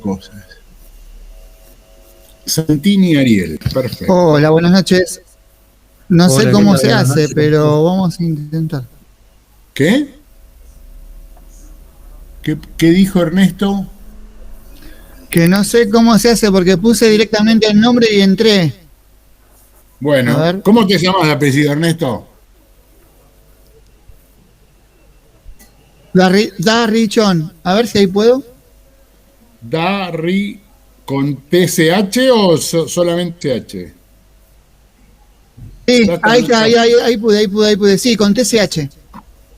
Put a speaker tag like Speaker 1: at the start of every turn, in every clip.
Speaker 1: cosas. Santini Ariel, perfecto.
Speaker 2: Hola, buenas noches. No sé cómo se hace, pero vamos a intentar.
Speaker 1: ¿Qué? ¿Qué dijo Ernesto?
Speaker 2: Que no sé cómo se hace porque puse directamente el nombre y entré.
Speaker 1: Bueno, ¿cómo te llamas de apellido, Ernesto?
Speaker 2: Darrichón. A ver si ahí puedo.
Speaker 1: Darri con TCH o solamente TH.
Speaker 2: Sí, ahí pude. Sí, con TCH.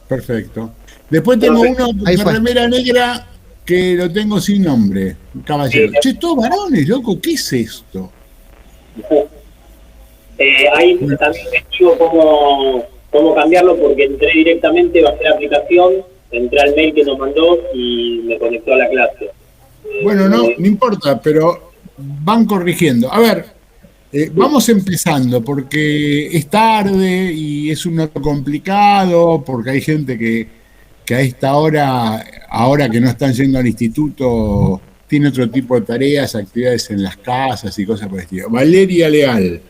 Speaker 1: Perfecto. Después tengo uno de remera negra que lo tengo sin nombre, caballero. Che, todos varones, loco, ¿qué es esto?
Speaker 3: Ahí también me digo cómo cambiarlo porque entré directamente, bajé la aplicación, entré al mail que nos mandó y me conectó a la clase.
Speaker 1: Bueno, no importa, pero van corrigiendo. A ver, vamos empezando porque es tarde y es un dato complicado, porque hay gente que a esta hora, ahora que no están yendo al instituto, tiene otro tipo de tareas, actividades en las casas y cosas por el estilo. Valeria Leal.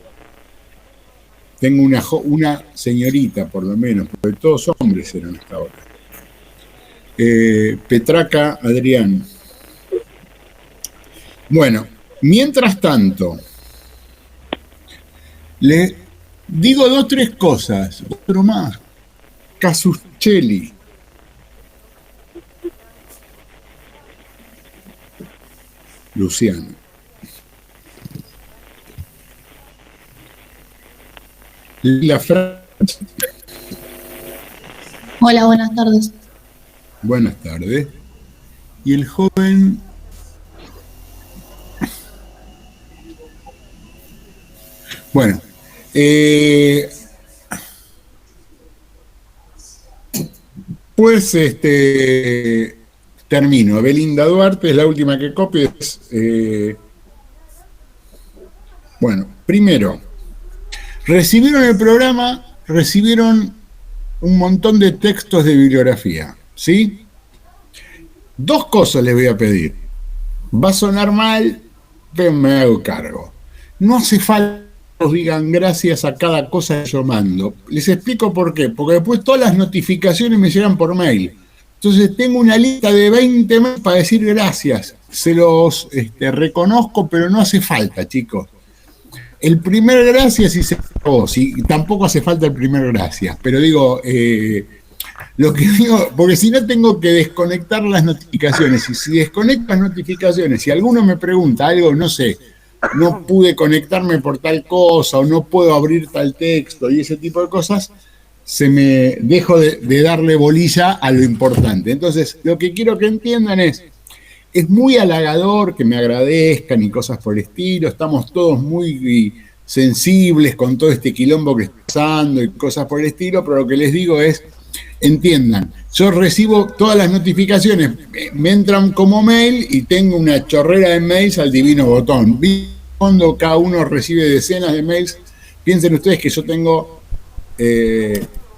Speaker 1: Tengo una señorita, por lo menos, porque todos hombres eran hasta ahora. Petraca Adrián. Bueno, mientras tanto, le digo 2 o 3 cosas. Otro más. Casuccelli. Luciano. La Francia.
Speaker 4: Hola, buenas tardes.
Speaker 1: Buenas tardes. Y el joven... Bueno, pues termino. Belinda Duarte es la última que copio. Bueno, primero, recibieron el programa, recibieron un montón de textos de bibliografía, ¿sí? 2 cosas les voy a pedir. Va a sonar mal, pero me hago cargo. No hace falta que os digan gracias a cada cosa que yo mando. Les explico por qué. Porque después todas las notificaciones me llegan por mail. Entonces tengo una lista de 20 mails para decir gracias. Se los reconozco, pero no hace falta, chicos. El primer gracias y tampoco hace falta el primer gracias. Pero digo... lo que digo, porque si no tengo que desconectar las notificaciones, y si desconecto las notificaciones, si alguno me pregunta algo, no sé, no pude conectarme por tal cosa, o no puedo abrir tal texto, y ese tipo de cosas, se me dejo de darle bolilla a lo importante. Entonces, lo que quiero que entiendan es muy halagador que me agradezcan y cosas por el estilo, estamos todos muy sensibles con todo este quilombo que está pasando y cosas por el estilo, pero lo que les digo es, entiendan, yo recibo todas las notificaciones, me entran como mail y tengo una chorrera de mails al divino botón. Cuando cada uno recibe decenas de mails, piensen ustedes que yo tengo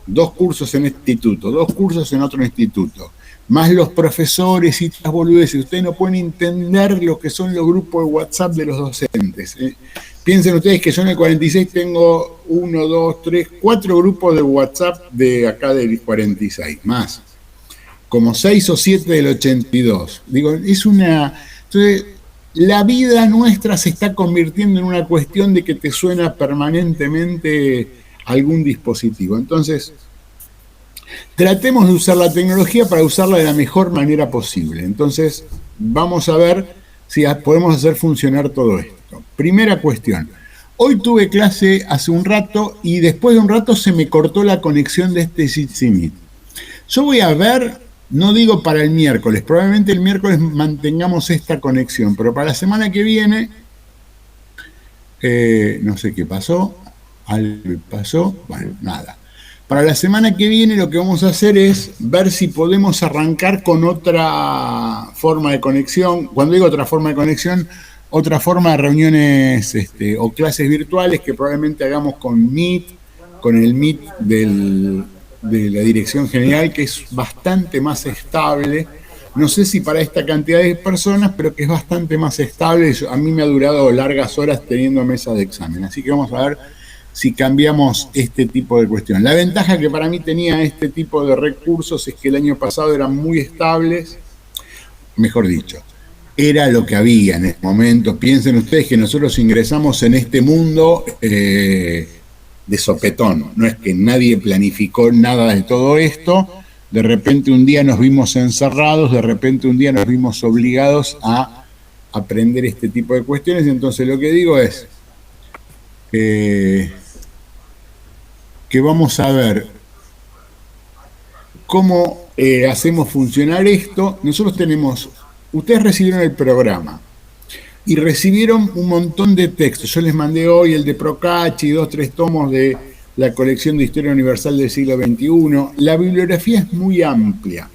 Speaker 1: 2 cursos en este instituto, 2 cursos en otro instituto, más los profesores y las boludeces. Ustedes no pueden entender lo que son los grupos de WhatsApp de los docentes. Piensen ustedes que yo en el 46 tengo 1, 2, 3, 4 grupos de WhatsApp de acá del 46, más. Como 6 o 7 del 82. Digo, es una... Entonces, la vida nuestra se está convirtiendo en una cuestión de que te suena permanentemente algún dispositivo. Entonces, tratemos de usar la tecnología para usarla de la mejor manera posible. Entonces, vamos a ver si podemos hacer funcionar todo esto. Primera cuestión. Hoy tuve clase hace un rato y después de un rato se me cortó la conexión de este Jitsi Meet. Yo voy a ver, no digo para el miércoles, probablemente el miércoles mantengamos esta conexión, pero para la semana que viene, no sé qué pasó, algo pasó, bueno, nada. Para la semana que viene lo que vamos a hacer es ver si podemos arrancar con otra forma de conexión. Cuando digo otra forma de conexión, otra forma de reuniones o clases virtuales que probablemente hagamos con Meet, con el Meet de la Dirección General, que es bastante más estable, no sé si para esta cantidad de personas, pero que es bastante más estable. A mí me ha durado largas horas teniendo mesas de examen, así que vamos a ver si cambiamos este tipo de cuestión. La ventaja que para mí tenía este tipo de recursos es que el año pasado eran muy estables, mejor dicho, era lo que había en ese momento. Piensen ustedes que nosotros ingresamos en este mundo de sopetón, no es que nadie planificó nada de todo esto, de repente un día nos vimos encerrados, de repente un día nos vimos obligados a aprender este tipo de cuestiones. Entonces lo que digo es que vamos a ver cómo hacemos funcionar esto. Nosotros tenemos, ustedes recibieron el programa y recibieron un montón de textos. Yo les mandé hoy el de Procacci, 2, 3 tomos de la colección de Historia Universal del siglo XXI. La bibliografía es muy amplia.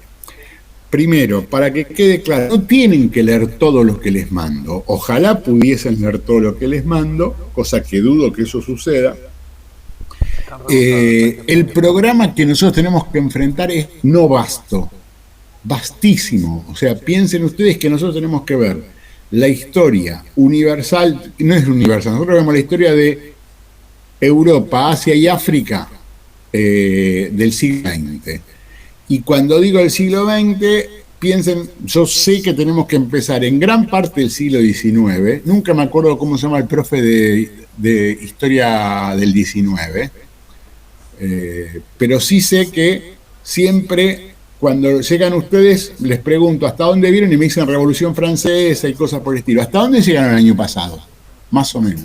Speaker 1: Primero, para que quede claro, no tienen que leer todo lo que les mando. Ojalá pudiesen leer todo lo que les mando, cosa que dudo que eso suceda. El programa que nosotros tenemos que enfrentar es no vasto, vastísimo. O sea, piensen ustedes que nosotros tenemos que ver la historia universal, no es universal, nosotros vemos la historia de Europa, Asia y África del siglo XX. Y cuando digo el siglo XX, piensen, yo sé que tenemos que empezar en gran parte del siglo XIX, nunca me acuerdo cómo se llama el profe de historia del XIX, pero sí sé que siempre cuando llegan ustedes les pregunto hasta dónde vieron y me dicen Revolución Francesa y cosas por el estilo. ¿Hasta dónde llegaron el año pasado? Más o menos.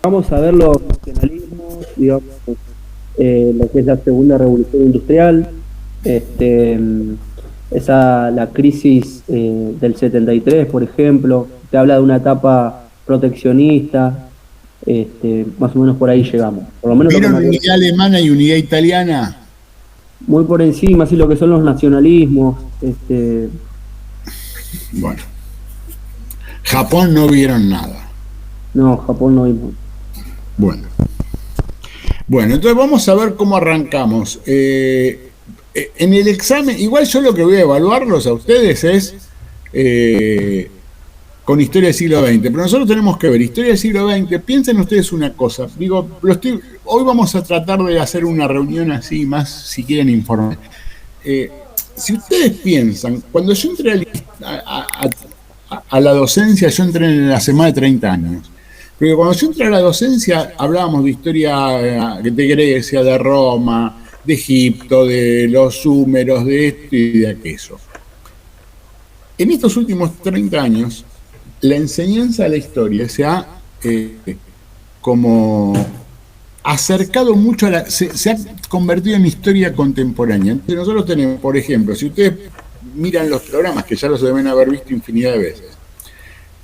Speaker 4: Vamos a ver los nacionalismos, digamos, lo que es la segunda revolución industrial, la crisis del 73, por ejemplo, te habla de una etapa proteccionista, más o menos por ahí llegamos. Por lo menos
Speaker 1: ¿vieron unidad alemana y unidad italiana?
Speaker 4: Muy por encima, así lo que son los nacionalismos.
Speaker 1: Bueno, Japón no vieron nada.
Speaker 4: No, Japón no vimos.
Speaker 1: Bueno, entonces vamos a ver cómo arrancamos. En el examen, igual yo lo que voy a evaluarlos a ustedes es con historia del siglo XX, pero nosotros tenemos que ver historia del siglo XX. Piensen ustedes una cosa, digo, hoy vamos a tratar de hacer una reunión así más, si quieren informar. Si ustedes piensan, cuando yo entré a la docencia, yo entré hace más de 30 años. Porque cuando yo entré a la docencia hablábamos de historia de Grecia, de Roma, de Egipto, de los súmeros, de esto y de aquello. En estos últimos 30 años, la enseñanza de la historia se ha como acercado mucho se ha convertido en historia contemporánea. Entonces nosotros tenemos, por ejemplo, si ustedes miran los programas, que ya los deben haber visto infinidad de veces,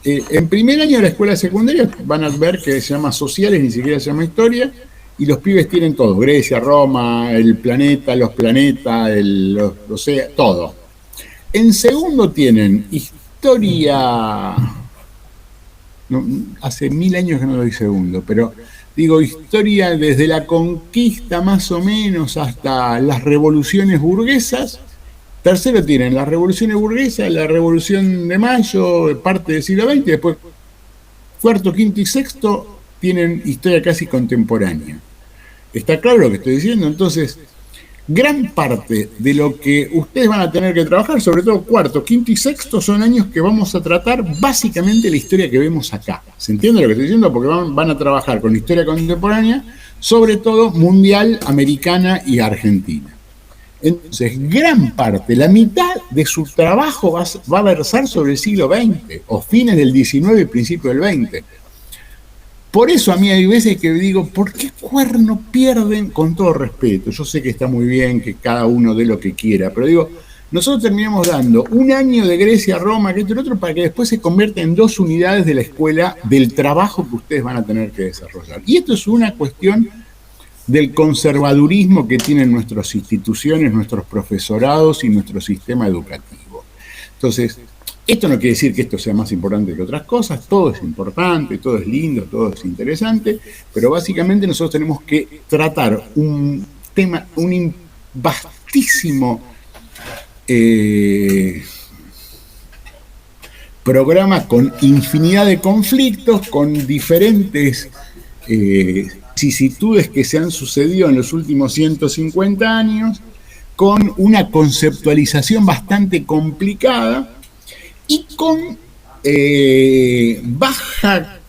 Speaker 1: en primer año de la escuela secundaria van a ver que se llama sociales, ni siquiera se llama historia, y los pibes tienen todo, Grecia, Roma, el planeta, los planetas, los océanos, todo. En segundo tienen historia, no, hace 1000 años que no doy segundo, pero digo historia desde la conquista más o menos hasta las revoluciones burguesas. Tercero tienen las revoluciones burguesas, la revolución de mayo, parte del siglo XX, después cuarto, quinto y sexto tienen historia casi contemporánea. ¿Está claro lo que estoy diciendo? Entonces, gran parte de lo que ustedes van a tener que trabajar, sobre todo cuarto, quinto y sexto, son años que vamos a tratar básicamente la historia que vemos acá. ¿Se entiende lo que estoy diciendo? Porque van a trabajar con historia contemporánea, sobre todo mundial, americana y argentina. Entonces, gran parte, la mitad de su trabajo va a versar sobre el siglo XX, o fines del XIX y principio del XX. Por eso a mí hay veces que digo, ¿por qué cuerno pierden? Con todo respeto, yo sé que está muy bien que cada uno dé lo que quiera, pero digo, nosotros terminamos dando un año de Grecia, Roma, que esto y lo otro, para que después se convierta en 2 unidades de la escuela del trabajo que ustedes van a tener que desarrollar. Y esto es una cuestión del conservadurismo que tienen nuestras instituciones, nuestros profesorados y nuestro sistema educativo. Entonces, esto no quiere decir que esto sea más importante que otras cosas, todo es importante, todo es lindo, todo es interesante, pero básicamente nosotros tenemos que tratar un tema, un vastísimo programa con infinidad de conflictos, con diferentes vicisitudes que se han sucedido en los últimos 150 años, con una conceptualización bastante complicada y con baja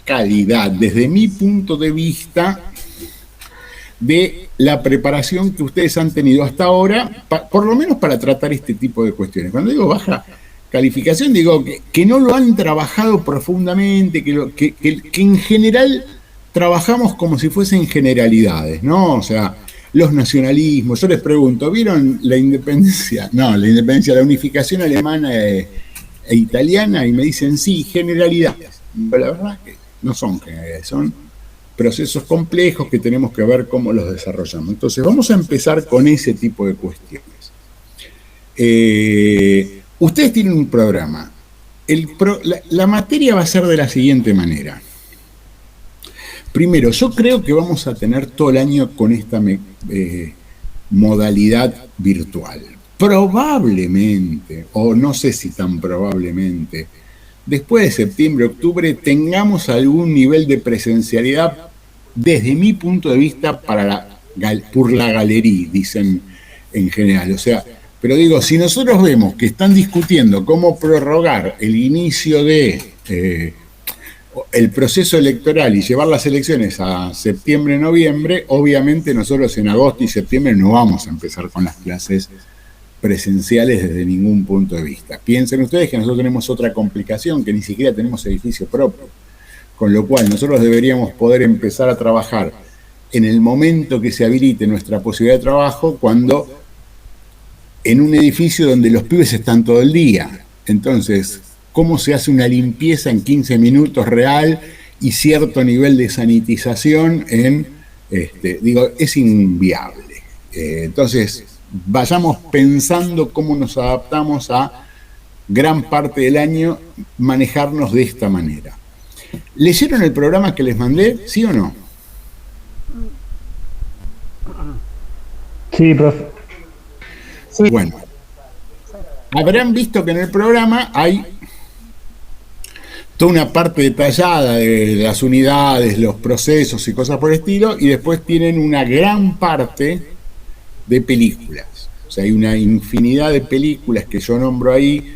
Speaker 1: calidad, desde mi punto de vista, de la preparación que ustedes han tenido hasta ahora, por lo menos para tratar este tipo de cuestiones. Cuando digo baja calificación, digo que no lo han trabajado profundamente, que en general trabajamos como si fuesen generalidades, ¿no? O sea, los nacionalismos. Yo les pregunto, ¿vieron la independencia? No, la independencia, la unificación alemana e italiana, y me dicen sí, generalidades. Pero la verdad es que no son generalidades, son procesos complejos que tenemos que ver cómo los desarrollamos. Entonces, vamos a empezar con ese tipo de cuestiones. Ustedes tienen un programa. La materia va a ser de la siguiente manera. Primero, yo creo que vamos a tener todo el año con esta modalidad virtual. Probablemente, o no sé si tan probablemente, después de septiembre, octubre, tengamos algún nivel de presencialidad, desde mi punto de vista, por la galería, dicen en general. O sea, pero digo, si nosotros vemos que están discutiendo cómo prorrogar el inicio de el proceso electoral y llevar las elecciones a septiembre, noviembre, obviamente nosotros en agosto y septiembre no vamos a empezar con las clases presenciales desde ningún punto de vista. Piensen ustedes que nosotros tenemos otra complicación, que ni siquiera tenemos edificio propio, con lo cual nosotros deberíamos poder empezar a trabajar en el momento que se habilite nuestra posibilidad de trabajo, cuando en un edificio donde los pibes están todo el día. Entonces, ¿cómo se hace una limpieza en 15 minutos real y cierto nivel de sanitización es inviable. Entonces, vayamos pensando cómo nos adaptamos a gran parte del año, manejarnos de esta manera. ¿Leyeron el programa que les mandé? ¿Sí o no?
Speaker 5: Sí, profe.
Speaker 1: Sí. Bueno, habrán visto que en el programa hay toda una parte detallada de las unidades, los procesos y cosas por el estilo, y después tienen una gran parte de películas. O sea, hay una infinidad de películas que yo nombro ahí.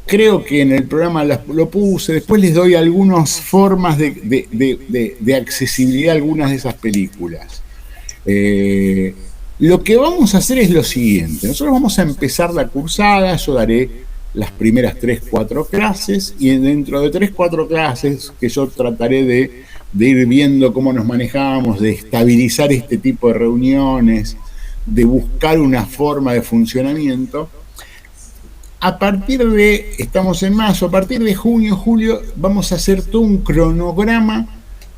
Speaker 1: Creo que en el programa lo puse, después les doy algunas formas de accesibilidad a algunas de esas películas. Lo que vamos a hacer es lo siguiente. Nosotros vamos a empezar la cursada, yo daré las primeras 3-4 clases, y dentro de 3-4 clases que yo trataré de ir viendo cómo nos manejamos, de estabilizar este tipo de reuniones, de buscar una forma de funcionamiento. A partir de, estamos en marzo, a partir de junio, julio, vamos a hacer todo un cronograma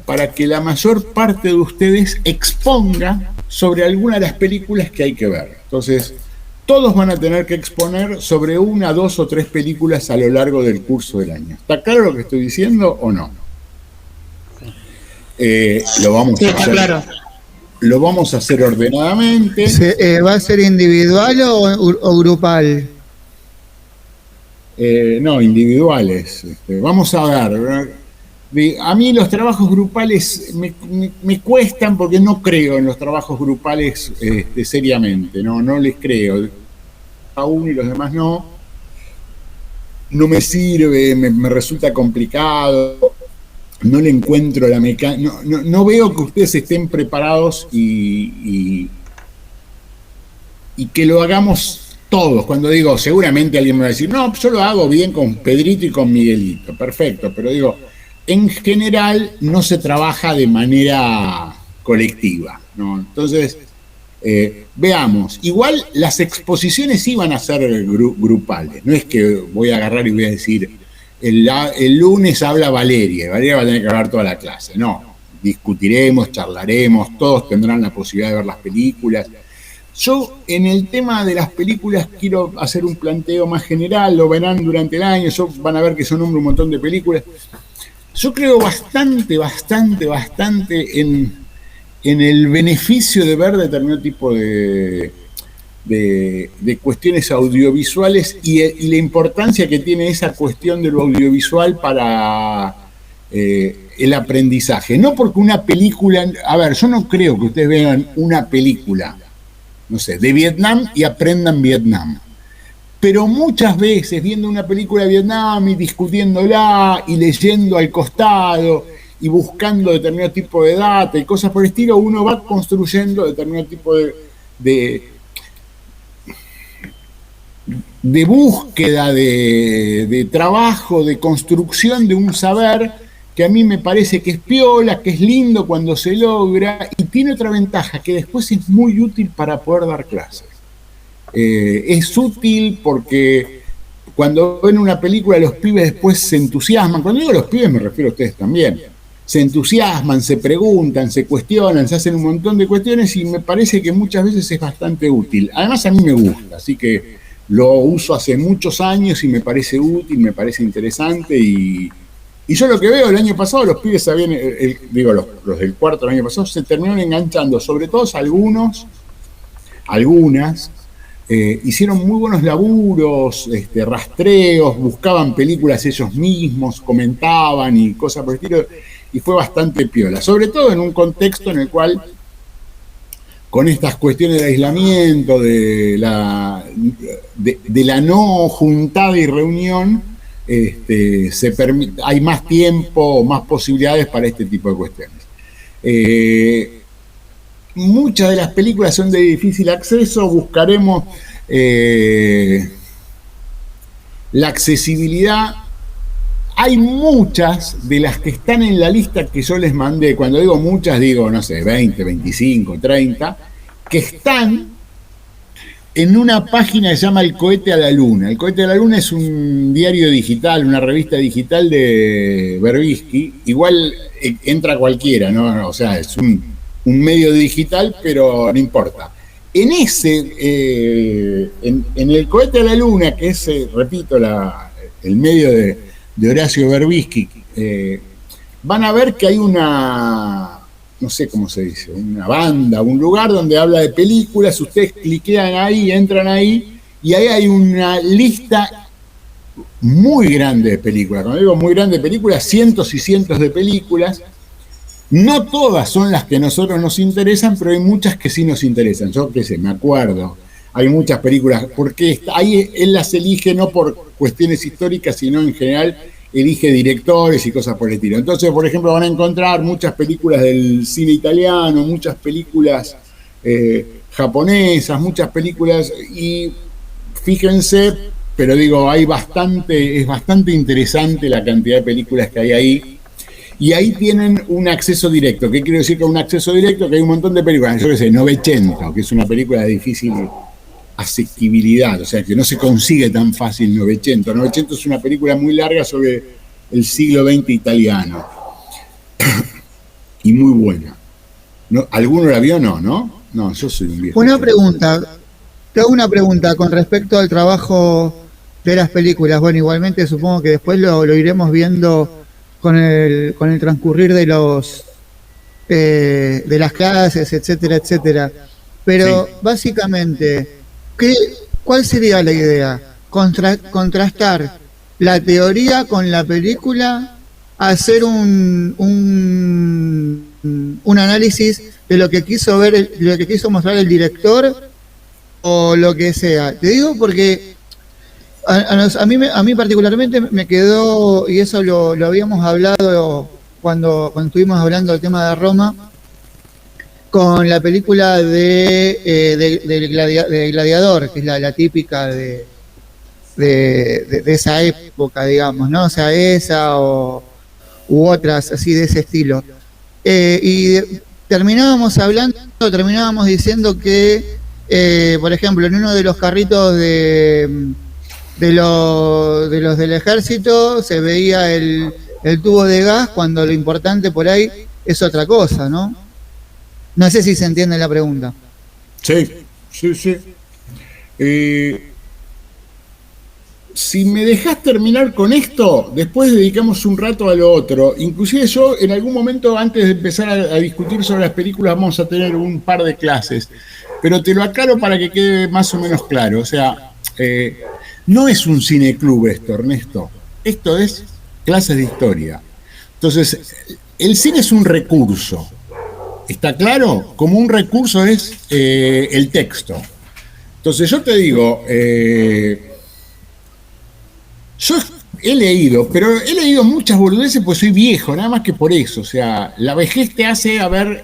Speaker 1: para que la mayor parte de ustedes exponga sobre alguna de las películas que hay que ver. Entonces, todos van a tener que exponer sobre 1, 2 o 3 películas a lo largo del curso del año. ¿Está claro lo que estoy diciendo o no? Lo vamos a hacer. Claro. Lo vamos a hacer ordenadamente.
Speaker 2: ¿Va a ser individual o grupal?
Speaker 1: No, individuales. Vamos a ver. A mí los trabajos grupales me cuestan, porque no creo en los trabajos grupales seriamente. No les creo. A uno y los demás no. No me sirve, me resulta complicado. No le encuentro la mecánica. No veo que ustedes estén preparados y que lo hagamos todos. Cuando digo, seguramente alguien me va a decir, no, yo lo hago bien con Pedrito y con Miguelito. Perfecto, pero digo, en general no se trabaja de manera colectiva, ¿no? Entonces, veamos. Igual las exposiciones sí van a ser grupales. No es que voy a agarrar y voy a decir, el lunes habla Valeria, y Valeria va a tener que hablar toda la clase. No, discutiremos, charlaremos, todos tendrán la posibilidad de ver las películas. Yo, en el tema de las películas, quiero hacer un planteo más general, lo verán durante el año, van a ver que yo nombro un montón de películas. Yo creo bastante en el beneficio de ver determinado tipo de de cuestiones audiovisuales y la importancia que tiene esa cuestión de lo audiovisual para el aprendizaje. No porque una película, a ver, yo no creo que ustedes vean una película, no sé, de Vietnam y aprendan Vietnam. Pero muchas veces viendo una película de Vietnam y discutiéndola y leyendo al costado y buscando determinado tipo de data y cosas por el estilo, uno va construyendo determinado tipo de búsqueda, de trabajo, de construcción de un saber que a mí me parece que es piola, que es lindo cuando se logra, y tiene otra ventaja, que después es muy útil para poder dar clases. Es útil porque cuando ven una película los pibes después se entusiasman. Cuando digo los pibes me refiero a ustedes también. Se entusiasman, se preguntan, se cuestionan, se hacen un montón de cuestiones y me parece que muchas veces es bastante útil. Además a mí me gusta, así que lo uso hace muchos años y me parece útil, me parece interesante y yo lo que veo el año pasado, los pibes sabían, los del cuarto el año pasado se terminaron enganchando, sobre todo algunas, hicieron muy buenos laburos, rastreos, buscaban películas ellos mismos, comentaban y cosas por el estilo, y fue bastante piola, sobre todo en un contexto en el cual, con estas cuestiones de aislamiento, de la no juntada y reunión, hay más tiempo, más posibilidades para este tipo de cuestiones. Muchas de las películas son de difícil acceso, buscaremos la accesibilidad. Hay muchas de las que están en la lista que yo les mandé, cuando digo muchas digo, no sé, 20, 25, 30, que están en una página que se llama El Cohete a la Luna. El Cohete a la Luna es un diario digital, una revista digital de Verbitsky. Igual entra cualquiera, ¿no? O sea, es un medio digital, pero no importa. En el Cohete a la Luna, que es, repito, el medio de Horacio Verbitsky, van a ver que hay una, no sé cómo se dice, una banda, un lugar donde habla de películas. Ustedes cliquean ahí, entran ahí, y ahí hay una lista muy grande de películas. Cuando digo muy grande de películas, cientos y cientos de películas. No todas son las que a nosotros nos interesan, pero hay muchas que sí nos interesan. Yo qué sé, me acuerdo. Hay muchas películas, porque ahí él las elige no por cuestiones históricas, sino en general elige directores y cosas por el estilo. Entonces, por ejemplo, van a encontrar muchas películas del cine italiano, muchas películas japonesas, muchas películas, y fíjense, pero digo, es bastante interesante la cantidad de películas que hay ahí. Y ahí tienen un acceso directo. ¿Qué quiero decir con un acceso directo? Que hay un montón de películas. Yo qué sé, Novecento, que es una película de difícil asequibilidad, o sea, que no se consigue tan fácil Novecento. Novecento es una película muy larga sobre el siglo XX italiano. Y muy buena. ¿No? ¿Alguno la vio? No, yo soy un viejo.
Speaker 2: Te hago una pregunta con respecto al trabajo de las películas. Bueno, igualmente supongo que después lo iremos viendo con el transcurrir de las clases, etcétera, etcétera. Pero sí, básicamente, ¿cuál sería la idea? Contrastar la teoría con la película, hacer un análisis de lo que quiso ver, lo que quiso mostrar el director, o lo que sea. Te digo porque a mí particularmente me quedó, y eso lo habíamos hablado cuando estuvimos hablando del tema de Roma, con la película de Gladiador, que es la típica de esa época, digamos, ¿no? O sea, esa u otras así de ese estilo. Terminábamos diciendo que, por ejemplo, en uno de los carritos de los del ejército se veía el tubo de gas, cuando lo importante por ahí es otra cosa, ¿no? No sé si se entiende la pregunta.
Speaker 1: Sí. Si me dejás terminar con esto, después dedicamos un rato a lo otro. Inclusive yo, en algún momento, antes de empezar a discutir sobre las películas, vamos a tener un par de clases. pero te lo aclaro para que quede más o menos claro. O sea, no es un cineclub esto, Ernesto. Esto es clases de historia. Entonces, el cine es un recurso. ¿Está claro? Como un recurso es el texto. Entonces yo te digo, yo he leído muchas boludeces porque soy viejo, nada más que por eso. O sea, la vejez te hace haber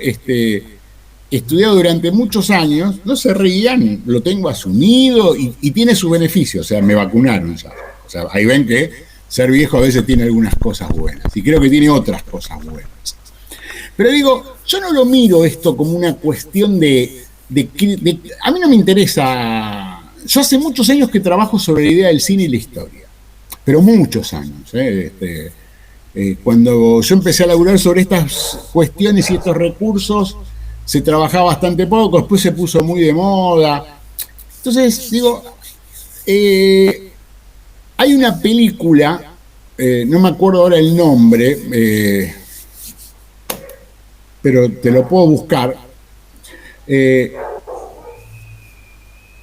Speaker 1: estudiado durante muchos años. No se rían, lo tengo asumido y tiene su beneficio. O sea, me vacunaron ya. O sea, ahí ven que ser viejo a veces tiene algunas cosas buenas y creo que tiene otras cosas buenas. Pero digo, yo no lo miro esto como una cuestión de a mí no me interesa. Yo hace muchos años que trabajo sobre la idea del cine y la historia, pero muchos años. Cuando yo empecé a laburar sobre estas cuestiones y estos recursos, se trabajaba bastante poco, después se puso muy de moda. Entonces, digo, hay una película, no me acuerdo ahora el nombre, pero te lo puedo buscar,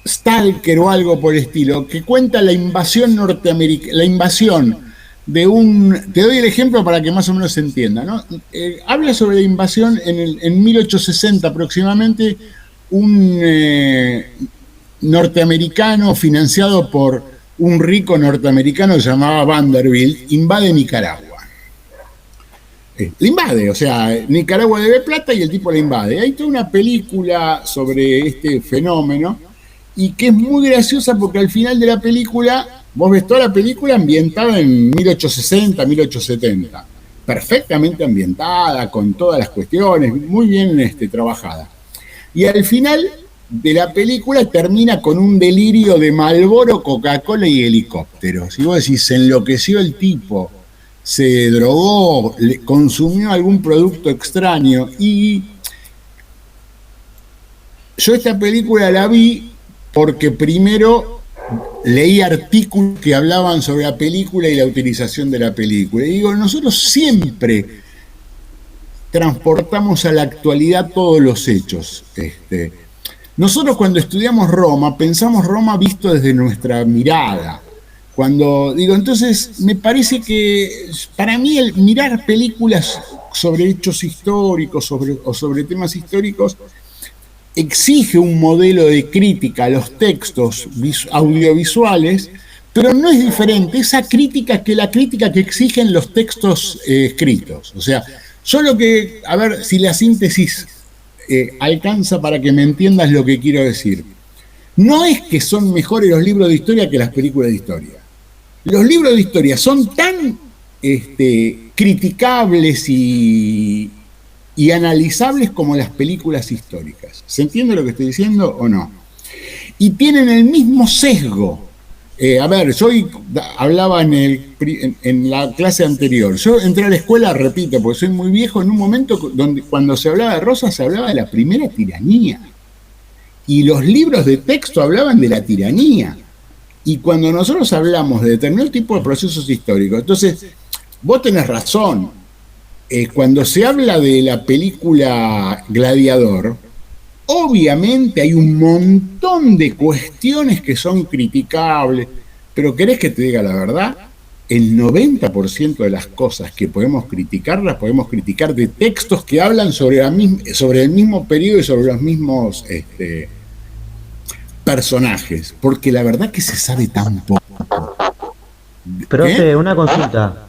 Speaker 1: Stalker o algo por el estilo, que cuenta la invasión norteamericana, la invasión de un... Te doy el ejemplo para que más o menos se entienda, ¿no? Habla sobre la invasión en 1860 aproximadamente, un norteamericano financiado por un rico norteamericano que se llamaba Vanderbilt, invade Nicaragua. Le invade, o sea, Nicaragua debe plata y el tipo la invade. Hay toda una película sobre este fenómeno y que es muy graciosa porque al final de la película, vos ves toda la película ambientada en 1860, 1870. Perfectamente ambientada, con todas las cuestiones, muy bien trabajada. Y al final de la película termina con un delirio de Marlboro, Coca-Cola y helicópteros. Y vos decís, se enloqueció el tipo, se drogó, consumió algún producto extraño. Y yo esta película la vi porque primero leí artículos que hablaban sobre la película y la utilización de la película. Y digo, nosotros siempre transportamos a la actualidad todos los hechos. Nosotros cuando estudiamos Roma, pensamos Roma visto desde nuestra mirada. Entonces me parece que para mí el mirar películas sobre hechos históricos o sobre temas históricos exige un modelo de crítica a los textos audiovisuales, pero no es diferente esa crítica que la crítica que exigen los textos escritos. O sea, yo a ver si la síntesis alcanza para que me entiendas lo que quiero decir. No es que son mejores los libros de historia que las películas de historia. Los libros de historia son tan criticables y analizables como las películas históricas. ¿Se entiende lo que estoy diciendo o no? Y tienen el mismo sesgo. Yo hablaba en la clase anterior. Yo entré a la escuela, repito, porque soy muy viejo, en un momento donde cuando se hablaba de Rosas se hablaba de la primera tiranía. Y los libros de texto hablaban de la tiranía. Y cuando nosotros hablamos de determinado tipo de procesos históricos, entonces, vos tenés razón. Cuando se habla de la película Gladiador, obviamente hay un montón de cuestiones que son criticables, pero ¿querés que te diga la verdad? El 90% de las cosas que podemos criticar, las podemos criticar de textos que hablan sobre el mismo periodo y sobre los mismos personajes, porque la verdad que se sabe tan poco.
Speaker 5: Profe, una consulta.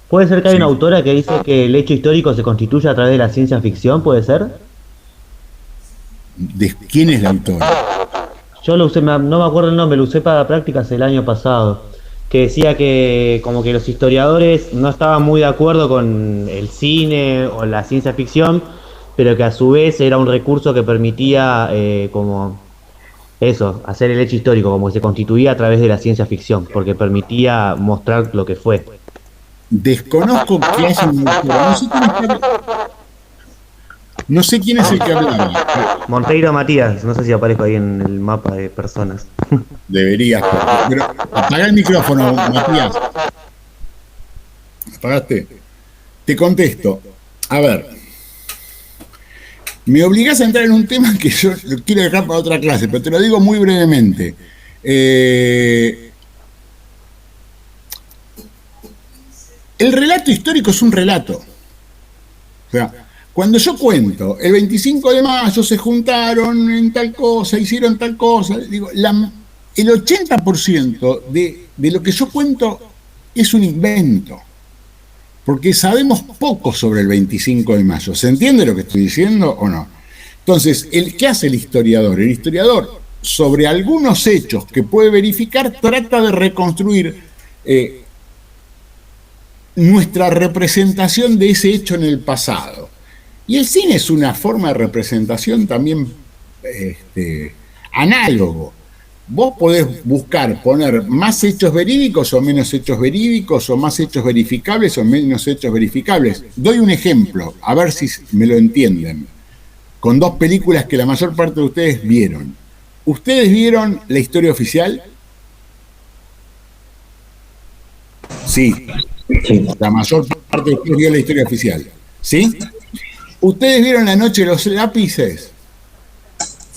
Speaker 5: ¿Puede ser que hay una autora que dice que el hecho histórico se constituye a través de la ciencia ficción? ¿Puede ser?
Speaker 1: ¿De quién es la autora?
Speaker 5: Yo lo usé, no me acuerdo el nombre, lo usé para prácticas el año pasado, que decía que como que los historiadores no estaban muy de acuerdo con el cine o la ciencia ficción, pero que a su vez era un recurso que permitía hacer el hecho histórico, como que se constituía a través de la ciencia ficción, porque permitía mostrar lo que fue.
Speaker 1: Desconozco que haya un autor. No sé quién es el que hablaba.
Speaker 5: Monteiro Matías, no sé si aparezco ahí en el mapa de personas.
Speaker 1: Deberías, pero apagá el micrófono, Matías. ¿Apagaste? Te contesto. A ver, me obligás a entrar en un tema que yo lo quiero dejar para otra clase, pero te lo digo muy brevemente. El relato histórico es un relato. O sea, cuando yo cuento, el 25 de mayo se juntaron en tal cosa, hicieron tal cosa, digo, el 80% de lo que yo cuento es un invento, porque sabemos poco sobre el 25 de mayo. ¿Se entiende lo que estoy diciendo o no? Entonces, ¿qué hace el historiador? El historiador, sobre algunos hechos que puede verificar, trata de reconstruir nuestra representación de ese hecho en el pasado. Y el cine es una forma de representación también análogo. Vos podés poner más hechos verídicos o menos hechos verídicos, o más hechos verificables o menos hechos verificables. Doy un ejemplo, a ver si me lo entienden, con dos películas que la mayor parte de ustedes vieron. ¿Ustedes vieron La Historia Oficial? Sí. La mayor parte de ustedes vio La Historia Oficial. ¿Sí? ¿Ustedes vieron La Noche de los Lápices?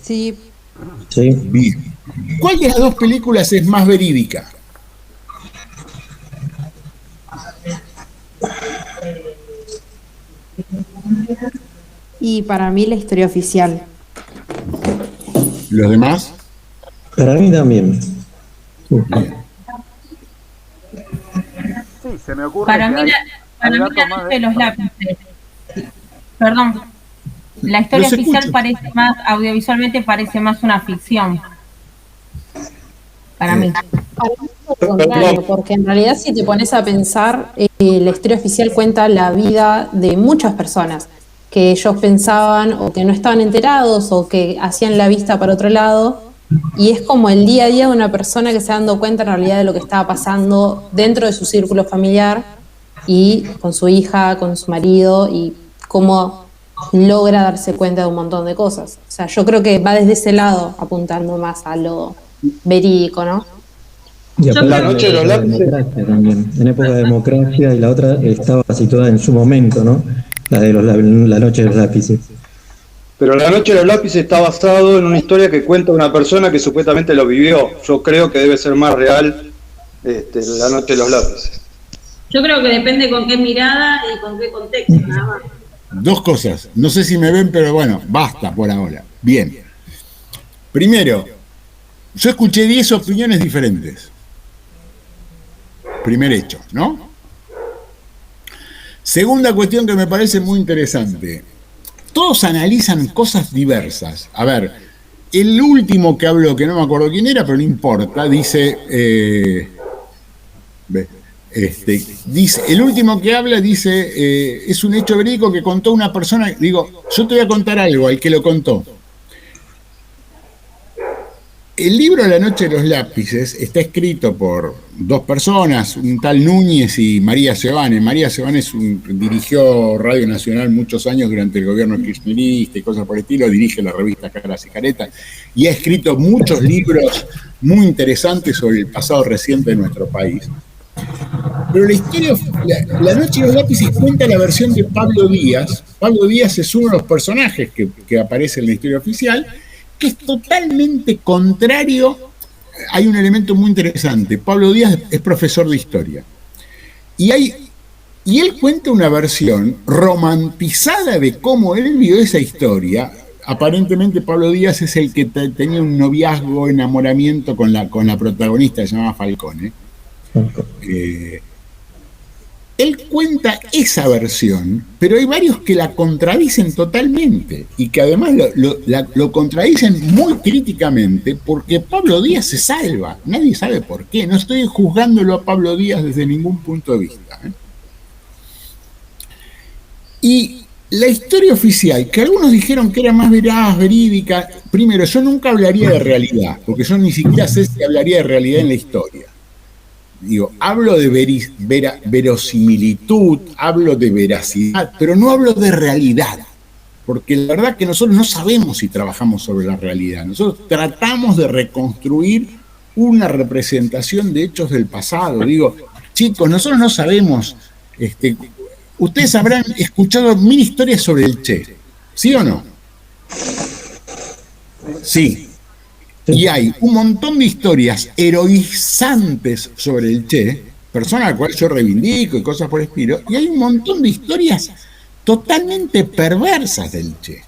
Speaker 6: Sí.
Speaker 5: Sí.
Speaker 1: Bien. ¿Cuál de las dos películas es más verídica?
Speaker 6: Y para mí La Historia Oficial.
Speaker 1: ¿Los demás?
Speaker 5: Para mí también.
Speaker 1: Bien.
Speaker 7: Sí, se me ocurre
Speaker 8: Para
Speaker 7: que
Speaker 8: mí,
Speaker 7: hay
Speaker 8: la
Speaker 7: datos más
Speaker 8: Noche de los Lápices. Perdón. La historia
Speaker 1: Los
Speaker 8: oficial
Speaker 1: escucho.
Speaker 8: parece más, audiovisualmente parece más una ficción. Para mí.
Speaker 6: Al contrario, porque en realidad si te pones a pensar, la Historia Oficial cuenta la vida de muchas personas que ellos pensaban o que no estaban enterados o que hacían la vista para otro lado, y es como el día a día de una persona que se ha dado cuenta en realidad de lo que estaba pasando dentro de su círculo familiar y con su hija, con su marido, y cómo logra darse cuenta de un montón de cosas. O sea, yo creo que va desde ese lado apuntando más a lo verídico, ¿no?
Speaker 5: Y aparte,
Speaker 9: La Noche de los Lápices.
Speaker 5: Democracia también, en época de democracia, y la otra estaba situada en su momento, ¿no? La Noche de los Lápices.
Speaker 9: Pero La Noche de los Lápices está basado en una historia que cuenta una persona que supuestamente lo vivió. Yo creo que debe ser más real La Noche de los Lápices.
Speaker 8: Yo creo que depende con qué mirada y con qué contexto, nada más.
Speaker 1: Dos cosas. No sé si me ven, pero bueno, basta por ahora. Bien. Primero, yo escuché 10 opiniones diferentes. Primer hecho, ¿no? Segunda cuestión que me parece muy interesante. Todos analizan cosas diversas. A ver, el último que habló, que no me acuerdo quién era, pero no importa, dice... el último que habla dice, es un hecho verídico que contó una persona. Digo, yo te voy a contar algo al que lo contó. El libro La Noche de los Lápices está escrito por dos personas, un tal Núñez y María Sebane. María Sebane dirigió Radio Nacional muchos años durante el gobierno kirchnerista y cosas por el estilo, dirige la revista Caras y Caretas y ha escrito muchos libros muy interesantes sobre el pasado reciente de nuestro país. Pero la historia, la Noche de los Lápices cuenta la versión de Pablo Díaz. Pablo Díaz es uno de los personajes que aparece en la historia oficial, que es totalmente contrario. Hay un elemento muy interesante. Pablo Díaz es profesor de historia. Y él cuenta una versión romantizada de cómo él vio esa historia. Aparentemente Pablo Díaz es el que tenía un noviazgo, enamoramiento con la protagonista, que se llama Falcone. Él cuenta esa versión, pero hay varios que la contradicen totalmente y que además lo contradicen muy críticamente, porque Pablo Díaz se salva. Nadie sabe por qué. No estoy juzgándolo a Pablo Díaz desde ningún punto de vista. Y la historia oficial, que algunos dijeron que era más veraz, verídica. Primero, yo nunca hablaría de realidad, porque yo ni siquiera sé si hablaría de realidad en la historia. Digo, hablo de verosimilitud, hablo de veracidad, pero no hablo de realidad, porque la verdad que nosotros no sabemos si trabajamos sobre la realidad. Nosotros tratamos de reconstruir una representación de hechos del pasado. Digo, chicos, nosotros no sabemos, ustedes habrán escuchado 1000 historias sobre el Che, ¿sí o no? Sí. Y hay un montón de historias heroizantes sobre el Che, persona a la cual yo reivindico y cosas por el estilo, y hay un montón de historias totalmente perversas del Che.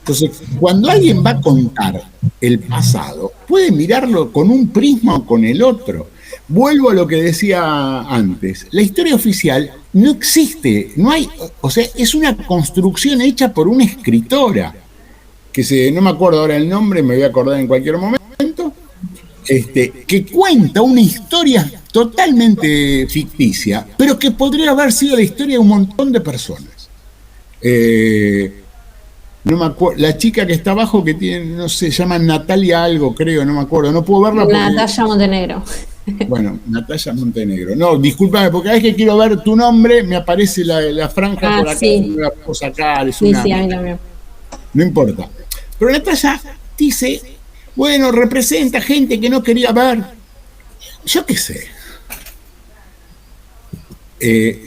Speaker 1: Entonces, cuando alguien va a contar el pasado, puede mirarlo con un prisma o con el otro. Vuelvo a lo que decía antes. La historia oficial no existe, no hay, o sea, es una construcción hecha por una escritora, no me acuerdo ahora el nombre, me voy a acordar en cualquier momento, que cuenta una historia totalmente ficticia, pero que podría haber sido la historia de un montón de personas. No me acuerdo, la chica que está abajo que tiene, no sé, se llama Natalia algo, creo, no me acuerdo, no puedo verla.
Speaker 6: Natalia Montenegro.
Speaker 1: Bueno, Natalia Montenegro. No, discúlpame, porque cada vez que quiero ver tu nombre me aparece la franja por acá,
Speaker 6: sí.
Speaker 1: no la puedo sacar,
Speaker 6: Sí, a mí también.
Speaker 1: No importa. Pero Natalia dice, bueno, representa gente que no quería ver. Yo qué sé.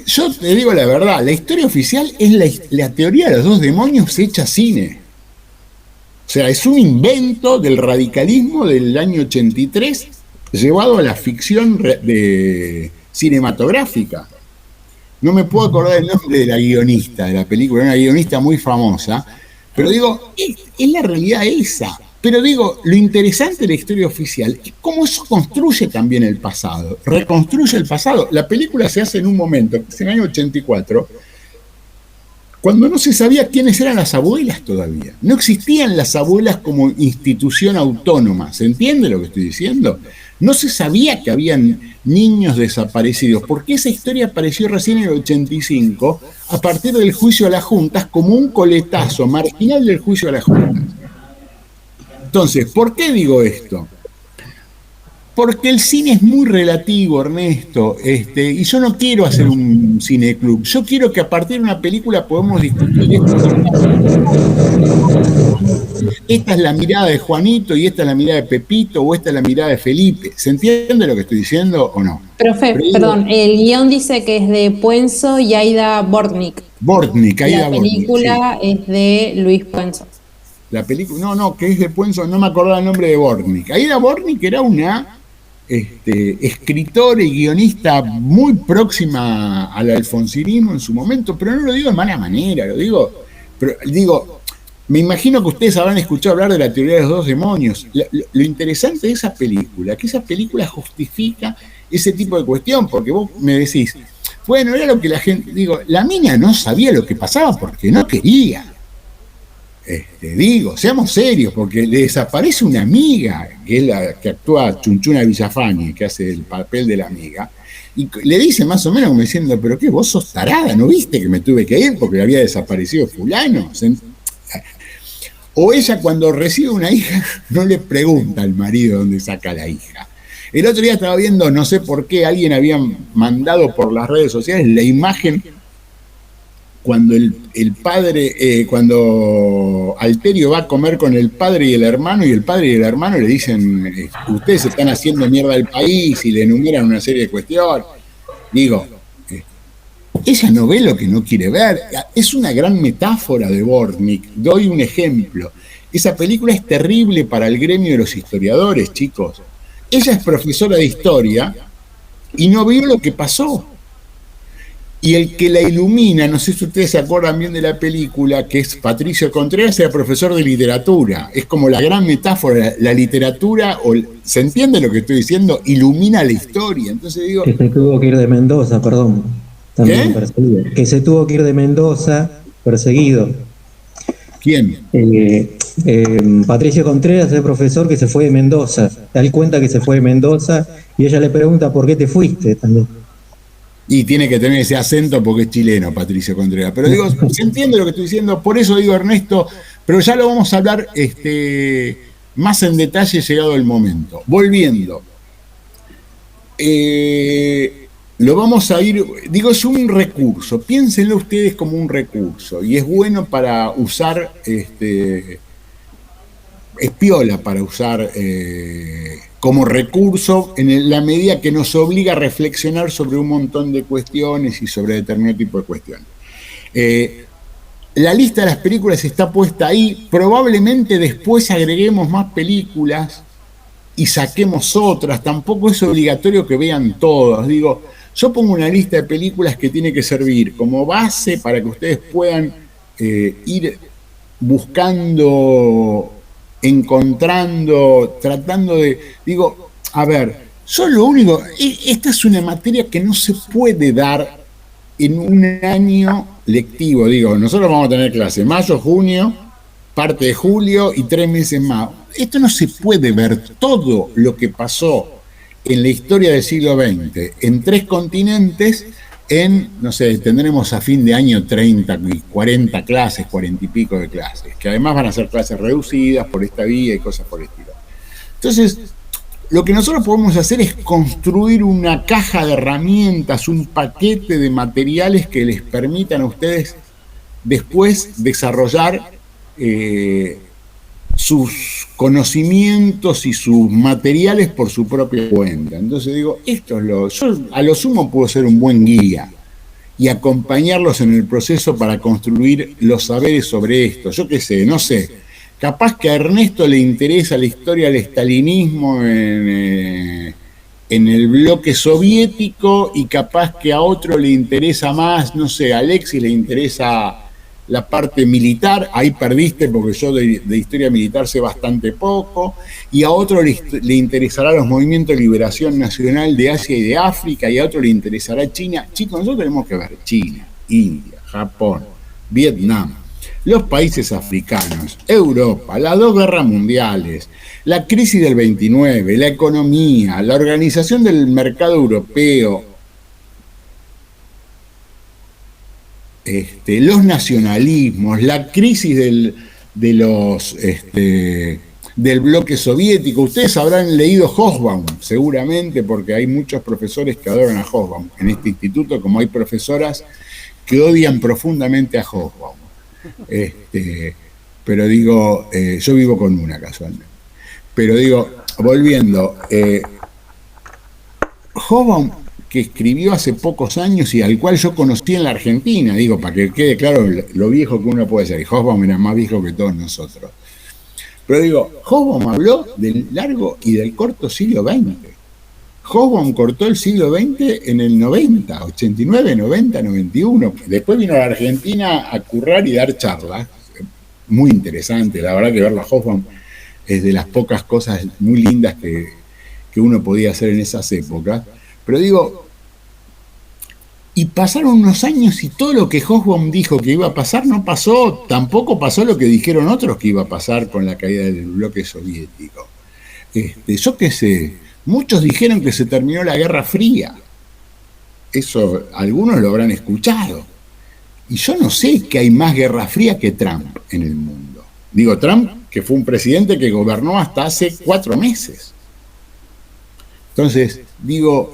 Speaker 1: Yo te digo la verdad, la historia oficial es la teoría de los dos demonios hecha cine. O sea, es un invento del radicalismo del año 83 llevado a la ficción cinematográfica. No me puedo acordar el nombre de la guionista de la película, una guionista muy famosa, pero digo, es la realidad esa. Pero digo, lo interesante de la historia oficial es cómo eso construye también el pasado, reconstruye el pasado. La película se hace en un momento, que es en el año 84, cuando no se sabía quiénes eran las abuelas todavía. No existían las abuelas como institución autónoma. ¿Se entiende lo que estoy diciendo? No se sabía que habían niños desaparecidos, porque esa historia apareció recién en el 85, a partir del juicio a las juntas, como un coletazo marginal del juicio a las juntas. Entonces, ¿por qué digo esto? Porque el cine es muy relativo, Ernesto, y yo no quiero hacer un cineclub. Yo quiero que a partir de una película podamos discutir esto. Esta es la mirada de Juanito y esta es la mirada de Pepito o esta es la mirada de Felipe. ¿Se entiende lo que estoy diciendo o no?
Speaker 6: Profe, perdón, el guión dice que es de Puenzo y Aida Bortnik.
Speaker 1: Aida
Speaker 6: Bortnik. La película es de Luis Puenzo.
Speaker 1: La película, no, que es de Puenzo, no me acordaba el nombre de Bortnik. Aida Bortnik era una escritora y guionista muy próxima al alfonsinismo en su momento, pero no lo digo de mala manera, digo, me imagino que ustedes habrán escuchado hablar de la teoría de los dos demonios. Lo interesante de esa película, que esa película justifica ese tipo de cuestión, porque vos me decís, bueno, era lo que la gente, digo, la mina no sabía lo que pasaba porque no quería. Seamos serios, porque le desaparece una amiga, que es la que actúa Chunchuna Villafañe, que hace el papel de la amiga, y le dice más o menos como diciendo, pero ¿qué? Vos sos tarada, ¿no viste que me tuve que ir porque había desaparecido fulano? O ella cuando recibe una hija no le pregunta al marido dónde saca la hija. El otro día estaba viendo, no sé por qué, alguien había mandado por las redes sociales la imagen cuando el padre, cuando Alterio va a comer con el padre y el hermano y el hermano le dicen, ustedes están haciendo mierda al país, y le enumeran una serie de cuestiones. Digo, ella no ve lo que no quiere ver. Es una gran metáfora de Bortnik. Doy un ejemplo. Esa película es terrible para el gremio de los historiadores, chicos. Ella es profesora de historia y no vio lo que pasó. Y el que la ilumina, no sé si ustedes se acuerdan bien de la película, que es Patricio Contreras, era profesor de literatura. Es como la gran metáfora, la literatura, ¿se entiende lo que estoy diciendo? Ilumina la historia. Entonces digo...
Speaker 7: Que se tuvo que ir de Mendoza, perdón. También perseguido. Que se tuvo que ir de Mendoza, perseguido.
Speaker 1: ¿Quién?
Speaker 7: Patricio Contreras, el profesor que se fue de Mendoza. Da cuenta que se fue de Mendoza y ella le pregunta por qué te fuiste también.
Speaker 1: Y tiene que tener ese acento porque es chileno, Patricio Contreras. Pero digo, ¿se entiende lo que estoy diciendo? Por eso digo, Ernesto, pero ya lo vamos a hablar más en detalle llegado el momento. Volviendo. Lo vamos a ir, digo, es un recurso. Piénsenlo ustedes como un recurso. Y es bueno para usar, es piola para usar como recurso en la medida que nos obliga a reflexionar sobre un montón de cuestiones y sobre determinado tipo de cuestiones. la lista de las películas está puesta ahí, probablemente después agreguemos más películas y saquemos otras, tampoco es obligatorio que vean todas. Digo, yo pongo una lista de películas que tiene que servir como base para que ustedes puedan ir buscando, encontrando, tratando de... Digo, a ver, yo lo único... Esta es una materia que no se puede dar en un año lectivo. Digo, nosotros vamos a tener clase mayo, junio, parte de julio y 3 meses más. Esto no se puede ver todo lo que pasó en la historia del siglo XX en 3 continentes en, no sé, tendremos a fin de año 30 y 40 clases, 40 y pico de clases, que además van a ser clases reducidas por esta vía y cosas por el estilo. Entonces, lo que nosotros podemos hacer es construir una caja de herramientas, un paquete de materiales que les permitan a ustedes después desarrollar sus conocimientos y sus materiales por su propia cuenta. Entonces digo, yo a lo sumo puedo ser un buen guía y acompañarlos en el proceso para construir los saberes sobre esto. Yo qué sé, no sé, capaz que a Ernesto le interesa la historia del estalinismo en el bloque soviético y capaz que a otro le interesa más, no sé, a Alexis le interesa la parte militar, ahí perdiste porque yo de historia militar sé bastante poco, y a otro le interesará los movimientos de liberación nacional de Asia y de África, y a otro le interesará China. Chicos, nosotros tenemos que ver China, India, Japón, Vietnam, los países africanos, Europa, las 2 guerras mundiales, la crisis del 29, la economía, la organización del mercado europeo, los nacionalismos, la crisis del bloque soviético. Ustedes habrán leído Hobsbawm, seguramente, porque hay muchos profesores que adoran a Hobsbawm en este instituto, como hay profesoras que odian profundamente a Hobsbawm. Pero digo, yo vivo con una casualmente. Pero digo, volviendo, Hobsbawm, que escribió hace pocos años y al cual yo conocí en la Argentina, digo, para que quede claro lo viejo que uno puede ser. Hobsbawm era más viejo que todos nosotros. Pero digo, Hobsbawm habló del largo y del corto siglo XX. Hobsbawm cortó el siglo XX en el 90, 89, 90, 91. Después vino a la Argentina a currar y dar charlas. Muy interesante, la verdad que verlo a Hobsbawm es de las pocas cosas muy lindas que uno podía hacer en esas épocas. Pero digo, y pasaron unos años y todo lo que Hobsbawm dijo que iba a pasar no pasó, tampoco pasó lo que dijeron otros que iba a pasar con la caída del bloque soviético. Yo qué sé, muchos dijeron que se terminó la Guerra Fría. Eso algunos lo habrán escuchado. Y yo no sé que hay más Guerra Fría que Trump en el mundo. Digo, Trump, que fue un presidente que gobernó hasta hace 4 meses. Entonces, digo,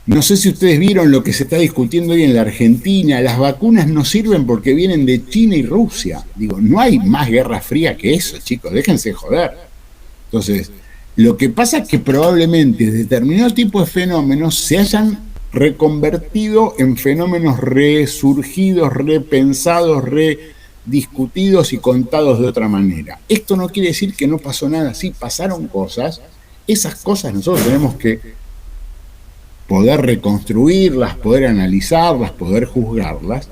Speaker 1: no sé si ustedes vieron lo que se está discutiendo hoy en la Argentina. Las vacunas no sirven porque vienen de China y Rusia. Digo, no hay más Guerra Fría que eso, chicos, déjense joder. Entonces, lo que pasa es que probablemente determinado tipo de fenómenos se hayan reconvertido en fenómenos resurgidos, repensados, rediscutidos y contados de otra manera. Esto no quiere decir que no pasó nada, sí pasaron cosas. Esas cosas nosotros tenemos que poder reconstruirlas, poder analizarlas, poder juzgarlas.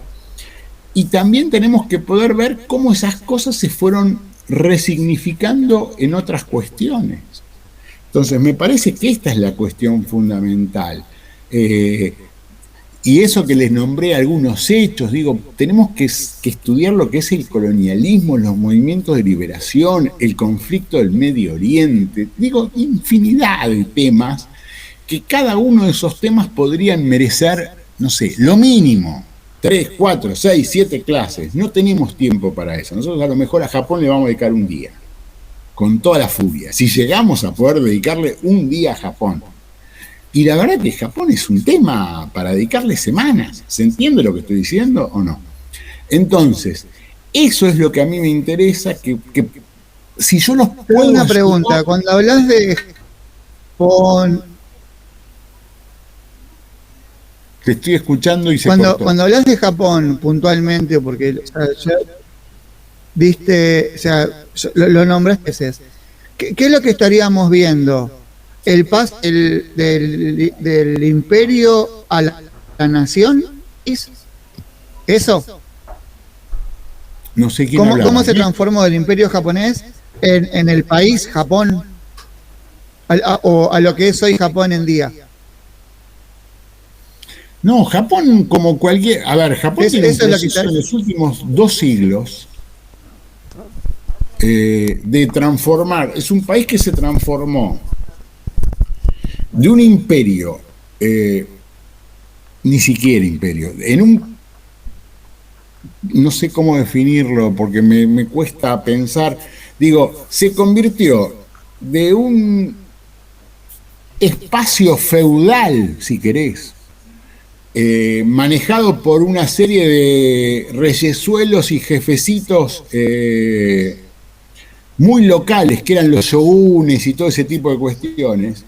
Speaker 1: Y también tenemos que poder ver cómo esas cosas se fueron resignificando en otras cuestiones. Entonces, me parece que esta es la cuestión fundamental. Y eso que les nombré algunos hechos, digo, tenemos que estudiar lo que es el colonialismo, los movimientos de liberación, el conflicto del Medio Oriente, digo, infinidad de temas, que cada uno de esos temas podrían merecer, no sé, lo mínimo, 3, 4, 6, 7 clases. No tenemos tiempo para eso. Nosotros a lo mejor a Japón le vamos a dedicar un día, con toda la furia. Si llegamos a poder dedicarle un día a Japón. Y la verdad que Japón es un tema para dedicarle semanas. ¿Se entiende lo que estoy diciendo o no? Entonces, eso es lo que a mí me interesa, que si yo los puedo...
Speaker 2: Una pregunta, cuando hablas de Japón...
Speaker 1: Te estoy escuchando y se
Speaker 2: Cuando,
Speaker 1: cortó.
Speaker 2: cuando hablas de Japón puntualmente, porque o sea, ya viste, o sea, lo nombraste, ¿qué es lo que estaríamos viendo? ¿El paso del imperio a la nación? ¿Eso?
Speaker 1: No sé quién
Speaker 2: ¿Cómo
Speaker 1: hablaba.
Speaker 2: se transformó el imperio japonés en el país Japón? O a lo que es hoy Japón en día.
Speaker 1: No, Japón como cualquier... A ver, Japón tiene un
Speaker 2: eso es lo que
Speaker 1: proceso en los últimos 2 siglos de transformar. Es un país que se transformó de un imperio, ni siquiera imperio, en un... No sé cómo definirlo porque me cuesta pensar. Digo, se convirtió de un espacio feudal, si querés, manejado por una serie de reyesuelos y jefecitos muy locales, que eran los shogunes y todo ese tipo de cuestiones,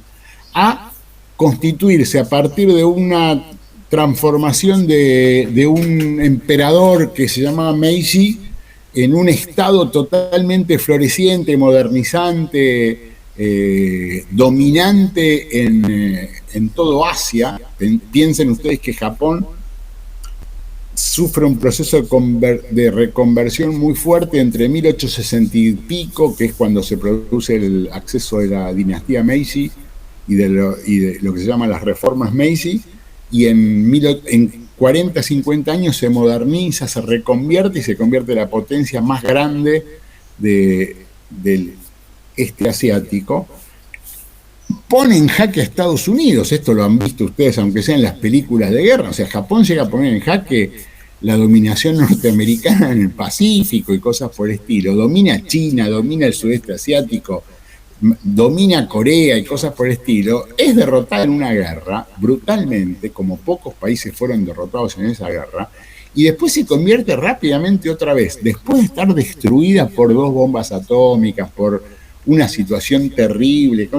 Speaker 1: a constituirse a partir de una transformación de un emperador que se llamaba Meiji en un estado totalmente floreciente, modernizante, dominante en todo Asia. Piensen ustedes que Japón sufre un proceso de reconversión muy fuerte entre 1860 y pico, que es cuando se produce el acceso de la dinastía Meiji y de lo que se llama las reformas Meiji, y en 40, 50 años se moderniza, se reconvierte y se convierte en la potencia más grande del este asiático. Pone en jaque a Estados Unidos, esto lo han visto ustedes aunque sea en las películas de guerra, o sea, Japón llega a poner en jaque la dominación norteamericana en el Pacífico y cosas por el estilo, domina China, domina el sudeste asiático, domina Corea y cosas por el estilo, es derrotada en una guerra brutalmente, como pocos países fueron derrotados en esa guerra, y después se convierte rápidamente otra vez, después de estar destruida por 2 bombas atómicas, por una situación terrible,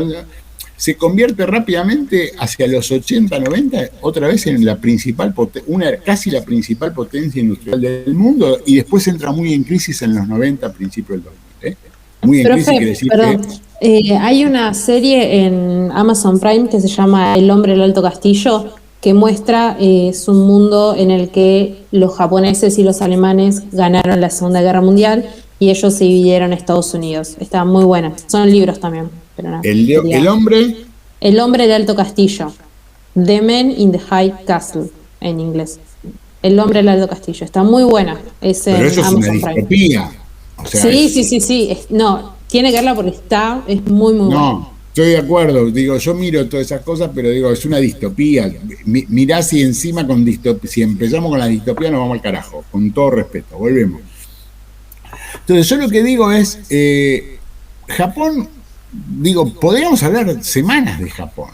Speaker 1: se convierte rápidamente hacia los 80, 90, otra vez en la principal casi la principal potencia industrial del mundo, y después entra muy en crisis en los 90, principios del 2000. Muy en crisis, quiere decir
Speaker 6: perdón. Hay una serie en Amazon Prime que se llama El hombre del alto castillo, que muestra es un mundo en el que los japoneses y los alemanes ganaron la Segunda Guerra Mundial y ellos se dividieron a Estados Unidos. Está muy buena. Son libros también. Pero no,
Speaker 1: el hombre...
Speaker 6: El hombre del alto castillo. The Man in the High Castle, en inglés. El hombre del alto castillo. Está muy buena.
Speaker 1: Pero eso es una distopía. O sea,
Speaker 6: sí. No, tiene que verla porque es muy buena.
Speaker 1: No, estoy de acuerdo. Digo, yo miro todas esas cosas, pero digo, es una distopía. Mirá si encima con distopía, si empezamos con la distopía nos vamos al carajo. Con todo respeto, volvemos. Entonces yo lo que digo es, Japón, digo, podríamos hablar semanas de Japón.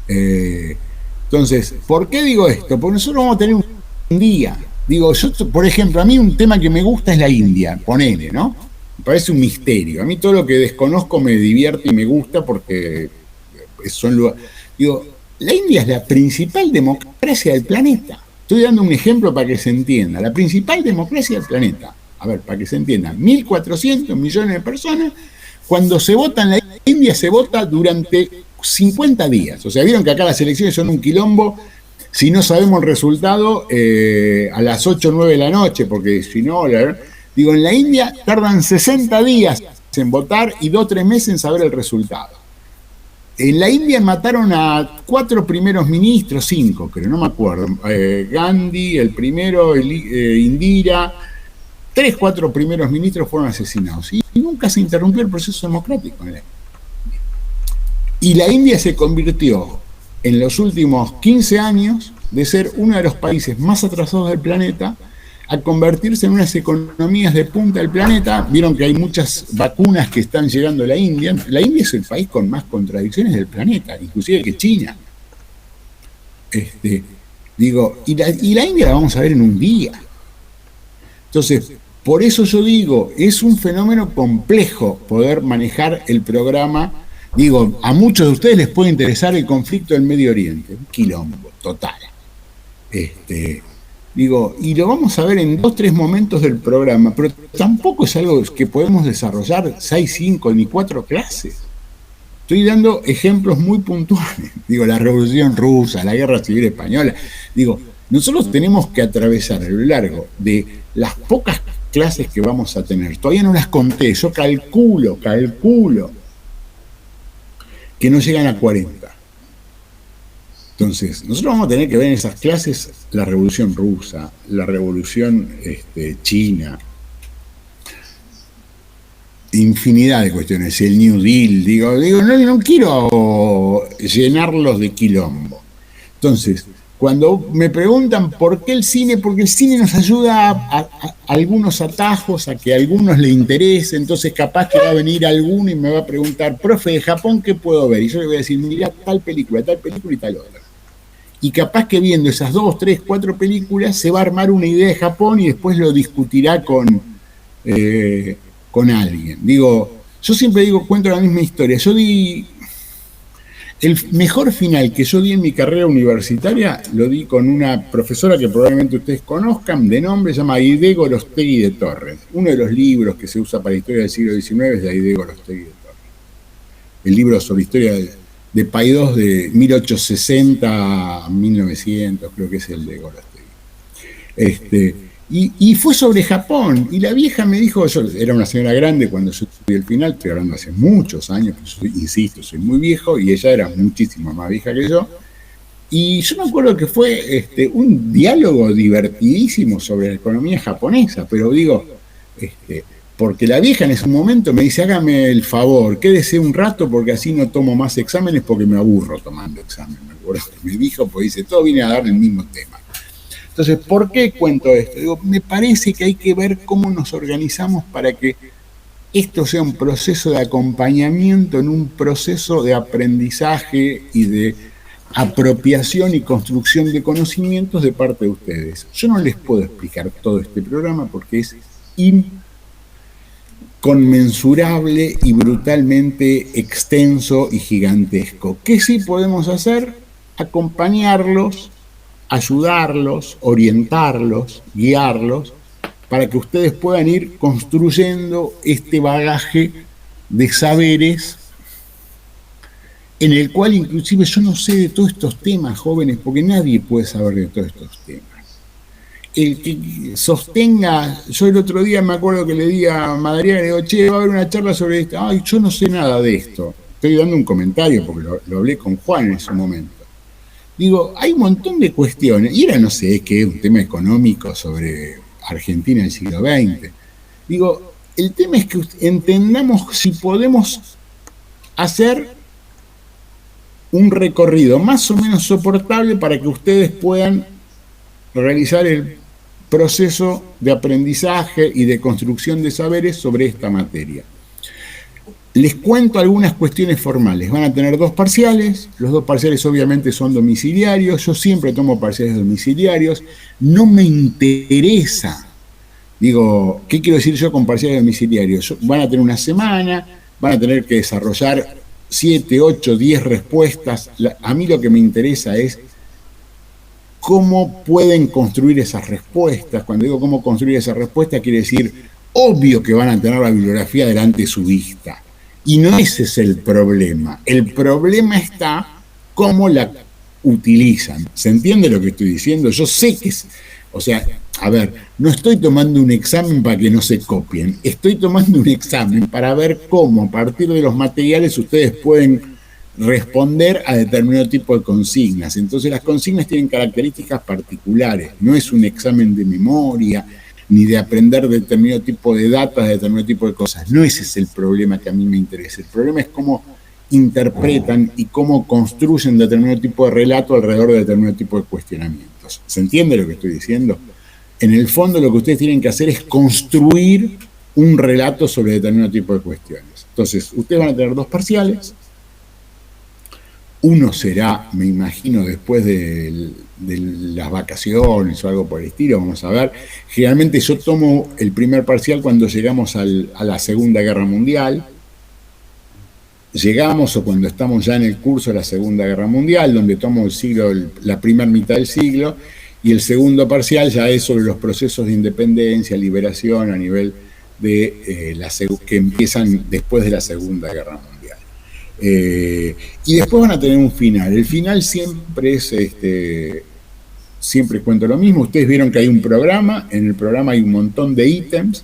Speaker 1: Entonces, ¿por qué digo esto? Porque nosotros vamos a tener un día. Digo, yo, por ejemplo, a mí un tema que me gusta es la India, ponele, ¿no? Me parece un misterio. A mí todo lo que desconozco me divierte y me gusta porque son lugares. Digo, la India es la principal democracia del planeta. Estoy dando un ejemplo para que se entienda. La principal democracia del planeta. A ver, para que se entienda. 1.400 millones de personas. Cuando se vota en la India, se vota durante 50 días. O sea, vieron que acá las elecciones son un quilombo. Si no sabemos el resultado, a las 8 o 9 de la noche, porque si no, digo, en la India tardan 60 días en votar y 2 o 3 meses en saber el resultado. En la India mataron a 4 primeros ministros, 5, creo, no me acuerdo. Gandhi, el primero, Indira, 3, 4 primeros ministros fueron asesinados. Y nunca se interrumpió el proceso democrático en la India. Y la India se convirtió en los últimos 15 años de ser uno de los países más atrasados del planeta a convertirse en unas economías de punta del planeta. Vieron que hay muchas vacunas que están llegando a la India. La India es el país con más contradicciones del planeta, inclusive que China. Digo, y la India la vamos a ver en un día. Entonces, por eso yo digo, es un fenómeno complejo poder manejar el programa Digo, a muchos de ustedes les puede interesar el conflicto del Medio Oriente, un quilombo total. Digo, y lo vamos a ver en 2-3 momentos del programa, pero tampoco es algo que podemos desarrollar 6, 5 ni 4 clases. Estoy dando ejemplos muy puntuales. Digo, la Revolución Rusa, la Guerra Civil Española. Digo, nosotros tenemos que atravesar a lo largo de las pocas clases que vamos a tener. Todavía no las conté, yo calculo que no llegan a 40. Entonces, nosotros vamos a tener que ver en esas clases la Revolución Rusa, la Revolución China, infinidad de cuestiones, el New Deal, digo no quiero llenarlos de quilombo. Entonces, cuando me preguntan por qué el cine, porque el cine nos ayuda a algunos atajos, a que a algunos le interese, entonces capaz que va a venir alguno y me va a preguntar, profe, de Japón, ¿qué puedo ver? Y yo le voy a decir, mira, tal película y tal otra. Y capaz que viendo esas 2, 3, 4 películas se va a armar una idea de Japón y después lo discutirá con alguien. Digo, yo siempre cuento la misma historia. Yo di el mejor final que yo di en mi carrera universitaria, lo di con una profesora que probablemente ustedes conozcan de nombre, se llama Aide Gorostegui de Torres. Uno de los libros que se usa para la historia del siglo XIX es de Aide Gorostegui de Torres. El libro sobre historia de Paidós de 1860 a 1900, creo que es el de Gorostegui. Y fue sobre Japón, y la vieja me dijo, yo era una señora grande cuando yo estudié el final, estoy hablando hace muchos años, yo, insisto, soy muy viejo, y ella era muchísimo más vieja que yo, y yo me acuerdo que fue un diálogo divertidísimo sobre la economía japonesa, pero digo, porque la vieja en ese momento me dice, hágame el favor, quédese un rato porque así no tomo más exámenes porque me aburro tomando exámenes, me acuerdo que me dijo, porque dice, todo viene a dar el mismo tema. Entonces, ¿por qué cuento esto? Digo, me parece que hay que ver cómo nos organizamos para que esto sea un proceso de acompañamiento en un proceso de aprendizaje y de apropiación y construcción de conocimientos de parte de ustedes. Yo no les puedo explicar todo este programa porque es inconmensurable y brutalmente extenso y gigantesco. ¿Qué sí podemos hacer? Acompañarlos, ayudarlos, orientarlos, guiarlos, para que ustedes puedan ir construyendo este bagaje de saberes en el cual inclusive yo no sé de todos estos temas, jóvenes, porque nadie puede saber de todos estos temas. El que sostenga, yo el otro día me acuerdo que le di a Madariaga, le digo, che, va a haber una charla sobre esto, ay, yo no sé nada de esto, estoy dando un comentario porque lo hablé con Juan en ese momento. Digo, hay un montón de cuestiones, y era no sé qué, un tema económico sobre Argentina del siglo XX. Digo, el tema es que entendamos si podemos hacer un recorrido más o menos soportable para que ustedes puedan realizar el proceso de aprendizaje y de construcción de saberes sobre esta materia. Les cuento algunas cuestiones formales. Van a tener 2 parciales. Los 2 parciales obviamente son domiciliarios. Yo siempre tomo parciales domiciliarios. No me interesa. Digo, ¿qué quiero decir yo con parciales domiciliarios? Van a tener una semana, van a tener que desarrollar 7, 8, 10 respuestas. A mí lo que me interesa es cómo pueden construir esas respuestas. Cuando digo cómo construir esas respuestas, quiere decir, obvio que van a tener la bibliografía delante de su vista. Y no ese es el problema. El problema está cómo la utilizan. ¿Se entiende lo que estoy diciendo? Yo sé que es... O sea, a ver, no estoy tomando un examen para que no se copien. Estoy tomando un examen para ver cómo, a partir de los materiales, ustedes pueden responder a determinado tipo de consignas. Entonces, las consignas tienen características particulares. No es un examen de memoria, ni de aprender determinado tipo de datos, de determinado tipo de cosas. No ese es el problema que a mí me interesa. El problema es cómo interpretan y cómo construyen determinado tipo de relato alrededor de determinado tipo de cuestionamientos. ¿Se entiende lo que estoy diciendo? En el fondo lo que ustedes tienen que hacer es construir un relato sobre determinado tipo de cuestiones. Entonces, ustedes van a tener 2 parciales. Uno será, me imagino, después de las vacaciones o algo por el estilo, vamos a ver. Generalmente yo tomo el primer parcial cuando llegamos a la Segunda Guerra Mundial. llegamos o cuando estamos ya en el curso de la Segunda Guerra Mundial, donde tomo la primera mitad del siglo, y el segundo parcial ya es sobre los procesos de independencia, liberación a nivel de que empiezan después de la Segunda Guerra Mundial. Y después van a tener un final. El final siempre es, siempre cuento lo mismo. Ustedes vieron que hay un programa, en el programa hay un montón de ítems.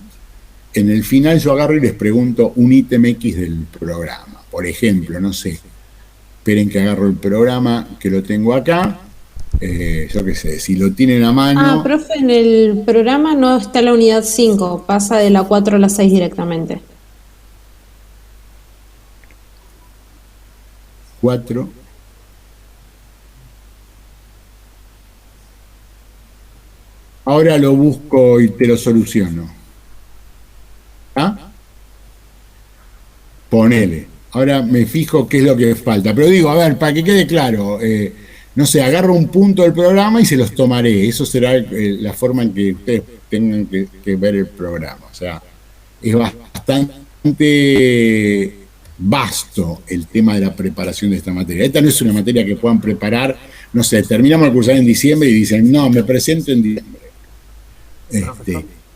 Speaker 1: En el final yo agarro y les pregunto un ítem X del programa. Por ejemplo, no sé, esperen que agarro el programa que lo tengo acá. Yo qué sé, si lo tienen a mano.
Speaker 6: Profe, en el programa no está la unidad 5, pasa de la 4 a la 6 directamente.
Speaker 1: 4. Ahora lo busco y te lo soluciono. ¿Ah? Ponele. Ahora me fijo qué es lo que falta. Pero digo, a ver, para que quede claro, no sé, agarro un punto del programa y se los tomaré. Eso será la forma en que ustedes tengan que ver el programa. O sea, es bastante vasto el tema de la preparación de esta materia. Esta no es una materia que puedan preparar, no sé, terminamos el cursar en diciembre y dicen, no, me presento en diciembre.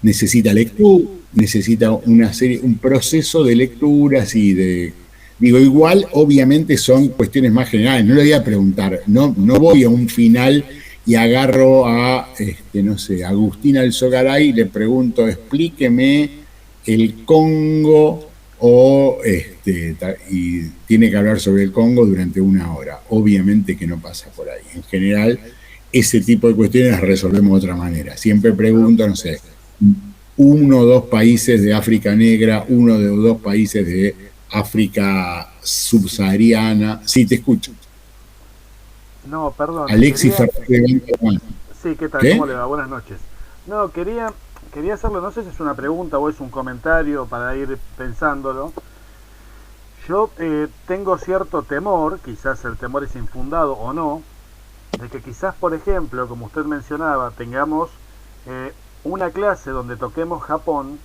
Speaker 1: Necesita lectura, necesita un proceso de lecturas y de... Digo, igual, obviamente son cuestiones más generales. No le voy a preguntar, no voy a un final y agarro a, no sé, Agustín Alzogaray y le pregunto, explíqueme el Congo y tiene que hablar sobre el Congo durante 1 hora. Obviamente que no pasa por ahí. En general, ese tipo de cuestiones las resolvemos de otra manera. Siempre pregunto, no sé, 1 o 2 países de África negra, 1 o 2 países de África subsahariana. Sí, te escucho.
Speaker 10: No, perdón.
Speaker 1: Alexis Fernández.
Speaker 10: Sí, ¿qué tal?
Speaker 1: ¿Qué?
Speaker 10: ¿Cómo le va? Buenas noches. No, quería hacerlo, no sé si es una pregunta o es un comentario para ir pensándolo. Yo tengo cierto temor, quizás el temor es infundado o no, de que quizás, por ejemplo, como usted mencionaba, tengamos una clase donde toquemos Japón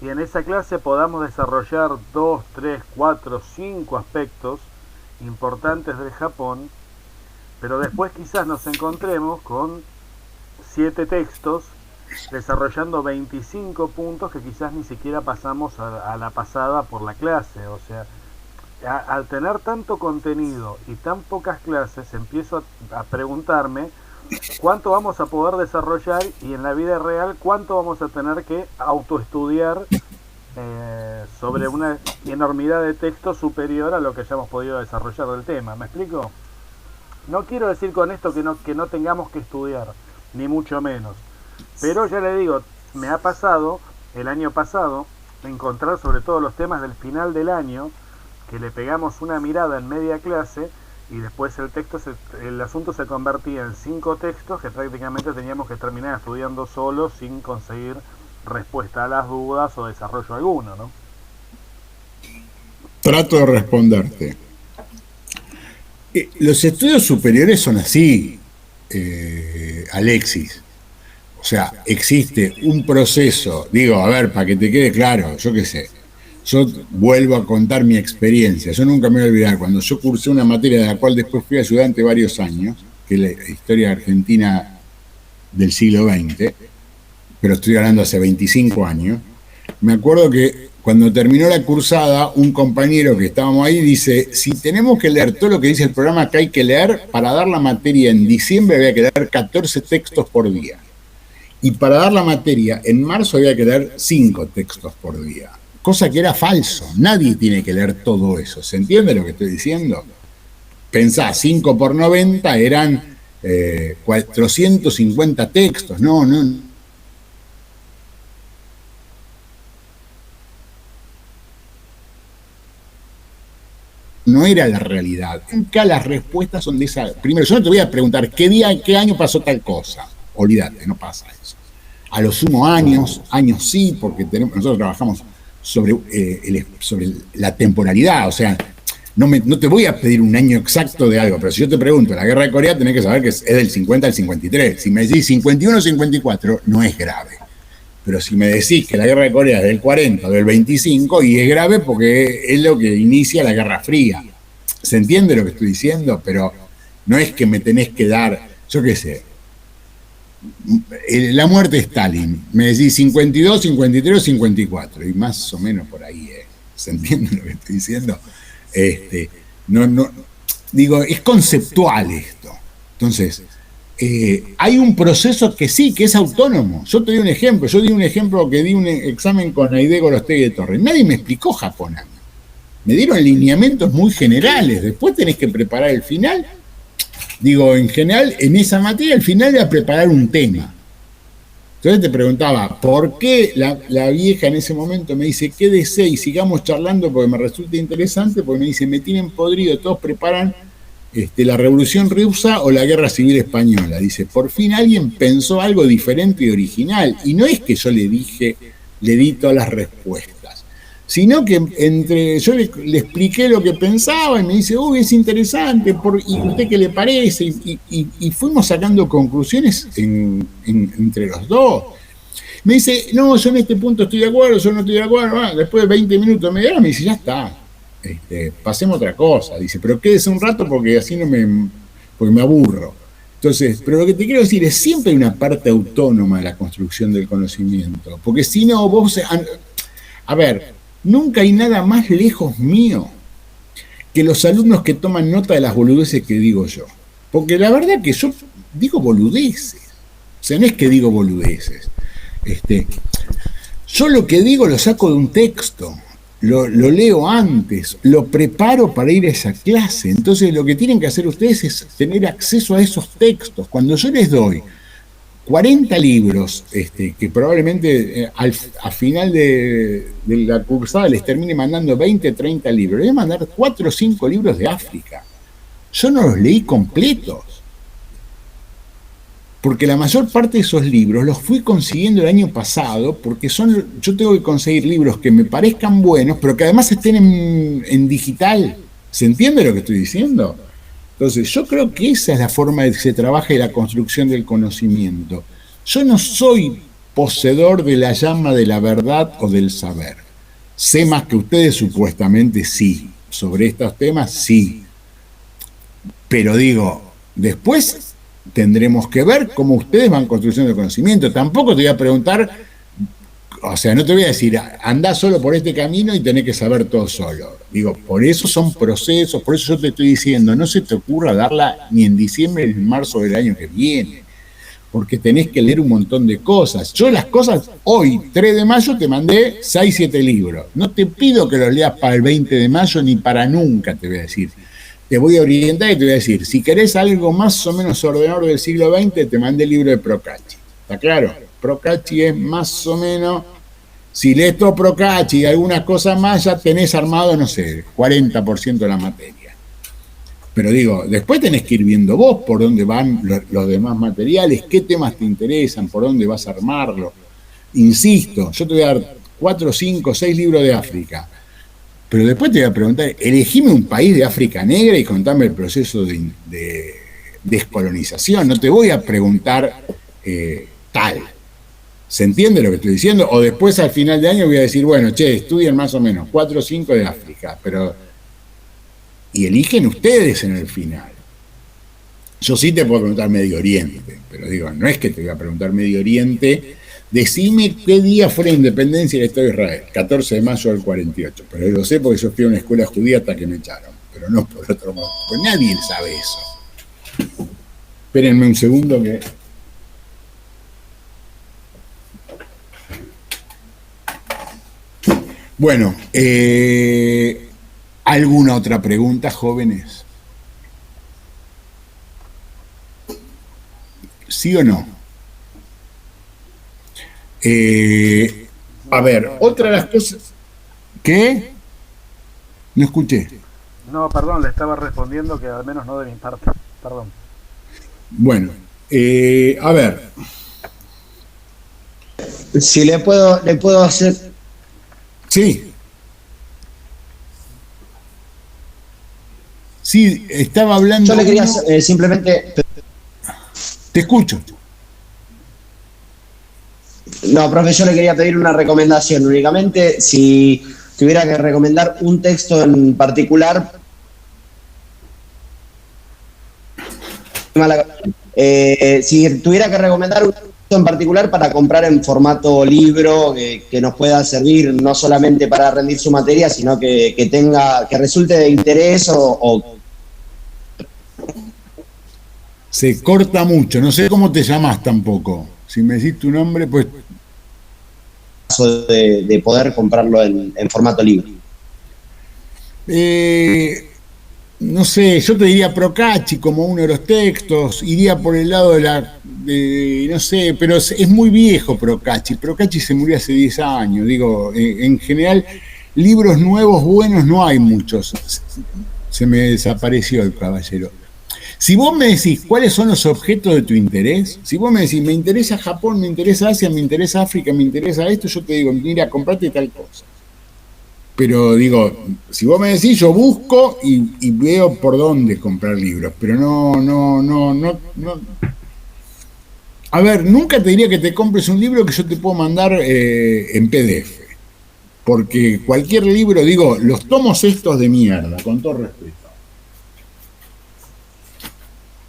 Speaker 10: y en esa clase podamos desarrollar 2, 3, 4, 5 aspectos importantes del Japón, pero después quizás nos encontremos con 7 textos desarrollando 25 puntos que quizás ni siquiera pasamos a la pasada por la clase. O sea, al tener tanto contenido y tan pocas clases, empiezo a preguntarme cuánto vamos a poder desarrollar y en la vida real cuánto vamos a tener que autoestudiar sobre una enormidad de texto superior a lo que hayamos podido desarrollar del tema. ¿Me explico? No quiero decir con esto que no tengamos que estudiar, ni mucho menos. Pero ya le digo, me ha pasado el año pasado encontrar sobre todo los temas del final del año, que le pegamos una mirada en media clase y después el asunto se convertía en 5 textos que prácticamente teníamos que terminar estudiando solos sin conseguir respuesta a las dudas o desarrollo alguno, ¿no?
Speaker 1: Trato de responderte. Los estudios superiores son así, Alexis. O sea, existe un proceso, digo, a ver, para que te quede claro, yo qué sé, yo vuelvo a contar mi experiencia. Yo nunca me voy a olvidar, cuando yo cursé una materia de la cual después fui ayudante varios años, que es la historia argentina del siglo XX, pero estoy hablando hace 25 años, me acuerdo que cuando terminó la cursada, un compañero que estábamos ahí dice, si tenemos que leer todo lo que dice el programa que hay que leer, para dar la materia en diciembre había que leer 14 textos por día. Y para dar la materia en marzo había que leer 5 textos por día. Cosa que era falso. Nadie tiene que leer todo eso. ¿Se entiende lo que estoy diciendo? Pensá, 5 por 90 eran 450 textos. No. No era la realidad. Nunca las respuestas son de esa. Primero, yo no te voy a preguntar qué año pasó tal cosa. Olvídate, no pasa eso. A los sumo años sí, porque nosotros trabajamos sobre la temporalidad, o sea, no te voy a pedir un año exacto de algo, pero si yo te pregunto, la guerra de Corea tenés que saber que es del 50 al 53. Si me decís 51 o 54, no es grave. pero si me decís que la guerra de Corea es del 40 o del 25, y es grave porque es lo que inicia la Guerra Fría. ¿Se entiende lo que estoy diciendo? Pero no es que me tenés que dar, yo qué sé, la muerte de Stalin, me decís 52, 53 o 54, y más o menos por ahí, ¿se entiende lo que estoy diciendo? Digo, es conceptual esto. Entonces, hay un proceso que sí, que es autónomo. Yo te doy un ejemplo, que di un examen con Aide Gorostegui de Torres. Nadie me explicó Japón a mí. Me dieron lineamientos muy generales. Después tenés que preparar el final. Digo, en general, en esa materia, el final era preparar un tema. Entonces te preguntaba, ¿por qué la vieja en ese momento me dice, quédese y sigamos charlando porque me resulta interesante? Porque me dice, me tienen podrido, todos preparan la Revolución Rusa o la Guerra Civil Española. Dice, por fin alguien pensó algo diferente y original. Y no es que yo le di todas las respuestas, sino que yo le expliqué lo que pensaba y me dice, uy, es interesante, ¿y usted qué le parece? Y fuimos sacando conclusiones entre los dos. Me dice, no, yo en este punto estoy de acuerdo, yo no estoy de acuerdo. Después de 20 minutos, media hora, me dice, ya está, pasemos a otra cosa. Dice, pero quédese un rato porque así porque me aburro. Entonces, pero lo que te quiero decir es, siempre hay una parte autónoma de la construcción del conocimiento, porque si no, a ver, nunca hay nada más lejos mío que los alumnos que toman nota de las boludeces que digo yo. Porque la verdad que yo digo boludeces. O sea, no es que digo boludeces. Yo lo que digo lo saco de un texto, lo leo antes, lo preparo para ir a esa clase. Entonces lo que tienen que hacer ustedes es tener acceso a esos textos. Cuando yo les doy 40 libros, que probablemente a final de la cursada les termine mandando 20, 30 libros. Les voy a mandar 4 o 5 libros de África. Yo no los leí completos, porque la mayor parte de esos libros los fui consiguiendo el año pasado, porque yo tengo que conseguir libros que me parezcan buenos, pero que además estén en digital. ¿Se entiende lo que estoy diciendo? Entonces, yo creo que esa es la forma de que se trabaja la construcción del conocimiento. Yo no soy poseedor de la llama de la verdad o del saber. Sé más que ustedes, supuestamente sí. Sobre estos temas, sí. Pero digo, después tendremos que ver cómo ustedes van construyendo el conocimiento. Tampoco te voy a preguntar, o sea, no te voy a decir, andá solo por este camino y tenés que saber todo solo. Digo, por eso son procesos, por eso yo te estoy diciendo, no se te ocurra darla ni en diciembre ni en marzo del año que viene, porque tenés que leer un montón de cosas. Yo las cosas, hoy, 3 de mayo, te mandé 6, 7 libros. No te pido que los leas para el 20 de mayo ni para nunca, te voy a decir. Te voy a orientar y te voy a decir, si querés algo más o menos ordenador del siglo XX, te mandé el libro de Procacci. ¿Está claro? Procacci es más o menos, si lees todo Procacci y algunas cosas más, ya tenés armado, no sé, 40% de la materia. Pero digo, después tenés que ir viendo vos por dónde van los demás materiales, qué temas te interesan, por dónde vas a armarlo. Insisto, yo te voy a dar 4, 5, 6 libros de África. Pero después te voy a preguntar, elegime un país de África negra y contame el proceso de descolonización. No te voy a preguntar tal. ¿Se entiende lo que estoy diciendo? O después al final de año voy a decir, bueno, estudien más o menos 4 o 5 de África, y eligen ustedes en el final. Yo sí te puedo preguntar Medio Oriente, pero digo, no es que te voy a preguntar Medio Oriente. Decime qué día fue la independencia del Estado de Israel, 14 de mayo del 48. Pero lo sé porque yo fui a una escuela judía hasta que me echaron, pero no por otro modo. Pues nadie sabe eso. Espérenme un segundo que... Bueno, ¿alguna otra pregunta, jóvenes? ¿Sí o no? A ver, otra de las cosas... ¿Qué? No escuché.
Speaker 10: No, perdón, le estaba respondiendo que al menos no de mi parte. Perdón.
Speaker 1: Bueno, a ver.
Speaker 11: Si le puedo hacer...
Speaker 1: Sí. Sí, estaba hablando...
Speaker 11: Yo le quería simplemente...
Speaker 1: Te escucho.
Speaker 11: No, profe, yo le quería pedir una recomendación únicamente. Si tuviera que recomendar un texto en particular, si tuviera que recomendar un texto en particular para comprar en formato libro, que nos pueda servir no solamente para rendir su materia, sino que resulte de interés o
Speaker 1: Se corta mucho, no sé cómo te llamas tampoco. Si me decís tu nombre, pues...
Speaker 11: de poder comprarlo en formato libre.
Speaker 1: No sé, yo te diría Procacci como uno de los textos, iría por el lado no sé, pero es muy viejo Procacci. Procacci se murió hace 10 años, digo, en general, libros nuevos, buenos, no hay muchos. Se me desapareció el caballero. Si vos me decís cuáles son los objetos de tu interés, si vos me decís, me interesa Japón, me interesa Asia, me interesa África, me interesa esto, yo te digo, mira, comprate tal cosa. Pero digo, si vos me decís, yo busco y veo por dónde comprar libros, pero no. A ver, nunca te diría que te compres un libro que yo te puedo mandar en PDF. Porque cualquier libro, digo, los tomos estos de mierda, con todo respeto.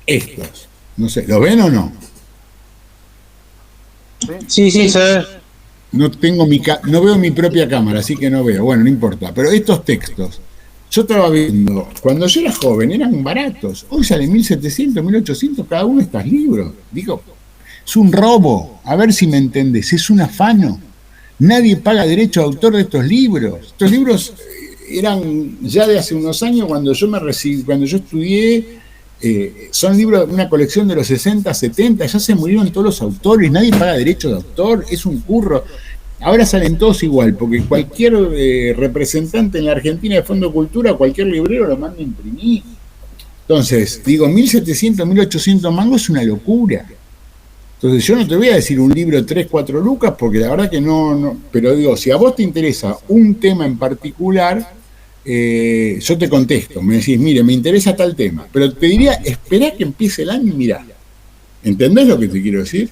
Speaker 1: Estos, no sé, ¿lo ven o no?
Speaker 11: Sí, se ve.
Speaker 1: No veo mi propia cámara, así que no veo, bueno, no importa. Pero estos textos, yo estaba viendo, cuando yo era joven eran baratos, hoy salen 1.700, 1.800 cada uno de estos libros. Digo, es un robo, a ver si me entendés, es un afano. Nadie paga derecho de autor de estos libros. Estos libros eran ya de hace unos años cuando yo cuando yo estudié. Son libros, una colección de los 60, 70, ya se murieron todos los autores, nadie paga derecho de autor, es un curro. Ahora salen todos igual, porque cualquier representante en la Argentina de Fondo de Cultura, cualquier librero lo manda a imprimir. Entonces, digo, 1.700, 1.800 mangos es una locura. Entonces yo no te voy a decir un libro de 3, 4 lucas, porque la verdad que no, pero digo, si a vos te interesa un tema en particular, yo te contesto, me decís, mire, me interesa tal tema, pero te diría, esperá que empiece el año y mirá. ¿Entendés lo que te quiero decir?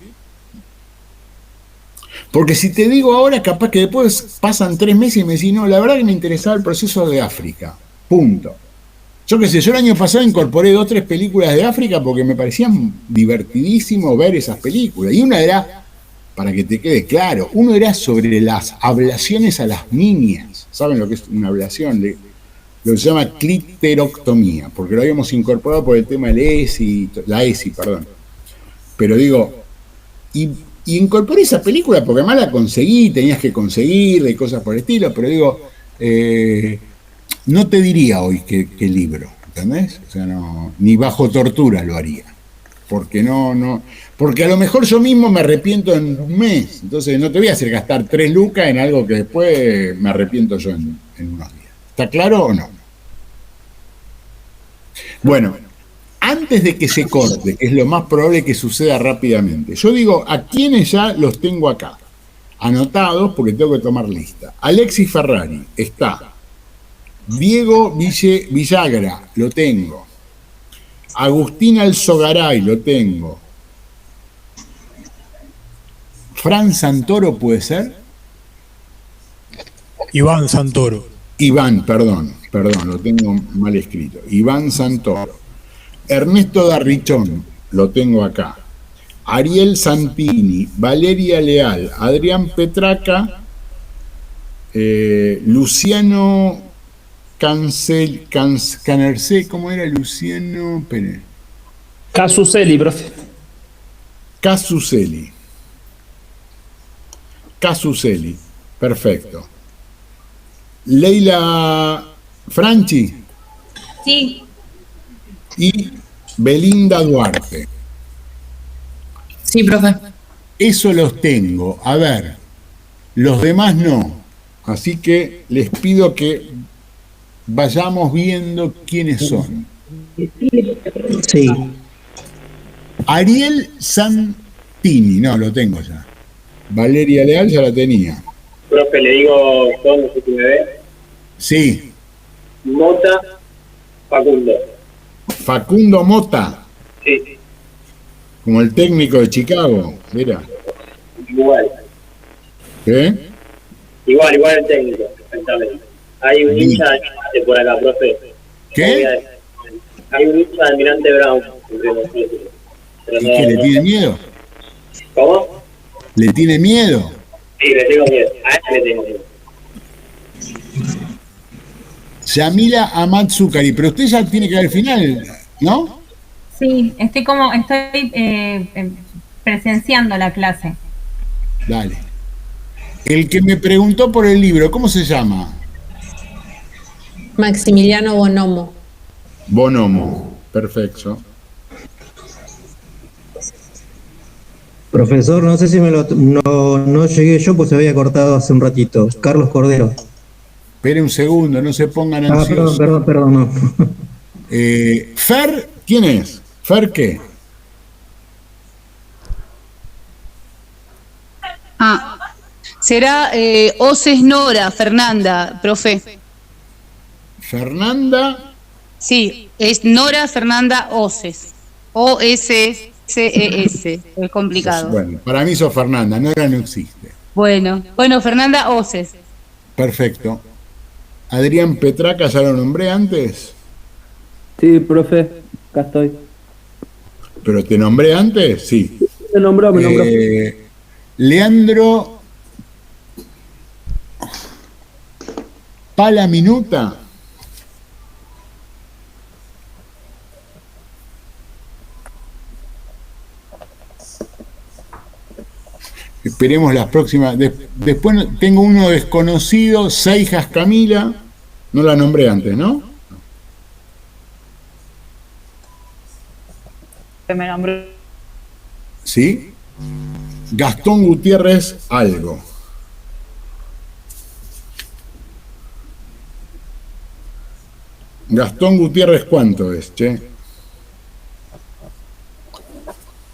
Speaker 1: Porque si te digo ahora, capaz que después pasan 3 meses y me decís, no, la verdad que me interesaba el proceso de África. Punto. Yo qué sé, yo el año pasado incorporé 2 o 3 películas de África porque me parecían divertidísimo ver esas películas. Y una era, para que te quede claro, uno era sobre las ablaciones a las niñas. ¿Saben lo que es una ablación? Lo que se llama cliterectomía, porque lo habíamos incorporado por el tema de la ESI, perdón. Pero digo, y incorporé esa película porque además la conseguí, tenías que conseguir y cosas por el estilo, pero digo, no te diría hoy qué libro, ¿entendés? O sea, no, ni bajo tortura lo haría. Porque porque a lo mejor yo mismo me arrepiento en un mes, entonces no te voy a hacer gastar 3 lucas en algo que después me arrepiento yo en unos días. ¿Está claro o no? Bueno, antes de que se corte, que es lo más probable que suceda rápidamente, yo digo a quienes ya los tengo acá, anotados porque tengo que tomar lista. Alexis Ferrari, está. Diego Villagra, lo tengo. Agustín Alzogaray, lo tengo. Fran Santoro, ¿puede ser?
Speaker 12: Iván Santoro.
Speaker 1: Iván, perdón, lo tengo mal escrito. Iván Santoro. Ernesto Darrichón, lo tengo acá. Ariel Santini, Valeria Leal, Adrián Petraca, Luciano Canercé, ¿cómo era Luciano? Pérez.
Speaker 13: Casuceli, profe.
Speaker 1: Casuceli, perfecto. Leila Franchi.
Speaker 8: Sí.
Speaker 1: Y Belinda Duarte.
Speaker 8: Sí, profe.
Speaker 1: Eso los tengo. A ver, los demás no. Así que les pido que vayamos viendo quiénes son.
Speaker 7: Sí.
Speaker 1: Ariel Santini, no, lo tengo ya. Valeria Leal ya la tenía.
Speaker 3: Profe, le digo, no sé si me ve.
Speaker 1: Sí.
Speaker 3: Mota, Facundo.
Speaker 1: Facundo Mota.
Speaker 3: Sí.
Speaker 1: Como el técnico de Chicago, mira.
Speaker 3: Igual.
Speaker 1: ¿Qué?
Speaker 3: Igual el técnico, exactamente. Hay un hincha de Almirante por acá, profe.
Speaker 1: ¿Qué?
Speaker 3: Hay un hincha de Almirante Brown entre nosotros.
Speaker 1: ¿Y qué, le tiene miedo?
Speaker 3: ¿Cómo?
Speaker 1: ¿Le tiene miedo?
Speaker 3: Sí, le tengo miedo. A él le tengo miedo.
Speaker 1: Yamila Amatsukari, pero usted ya tiene que ver el final, ¿no?
Speaker 8: Sí, estoy presenciando la clase.
Speaker 1: Dale. El que me preguntó por el libro, ¿cómo se llama?
Speaker 6: Maximiliano Bonomo.
Speaker 1: Bonomo, perfecto.
Speaker 7: Profesor, no sé si no llegué yo, pues se había cortado hace un ratito. Carlos Cordero.
Speaker 1: Espere un segundo, no se pongan
Speaker 7: Ah,
Speaker 1: ansiosos.
Speaker 7: perdón, no.
Speaker 1: Fer, ¿quién es? ¿Fer qué?
Speaker 12: Será Oces Nora, Fernanda, profe.
Speaker 1: ¿Fernanda?
Speaker 12: Sí, es Nora Fernanda Oces. O-S-C-E-S. Es complicado.
Speaker 1: Bueno, para mí sos Fernanda, no existe.
Speaker 12: Bueno, Fernanda Oces.
Speaker 1: Perfecto. Adrián Petraca, ¿ya lo nombré antes?
Speaker 4: Sí, profe, acá estoy.
Speaker 1: ¿Pero te nombré antes? Sí.
Speaker 4: Me nombró.
Speaker 1: Leandro Palaminuta. Esperemos las próximas. Después tengo uno desconocido, Seijas Camila. No la nombré antes, ¿no?
Speaker 12: Me nombró.
Speaker 1: ¿Sí? Gastón Gutiérrez algo. Gastón Gutiérrez, ¿cuánto es, che?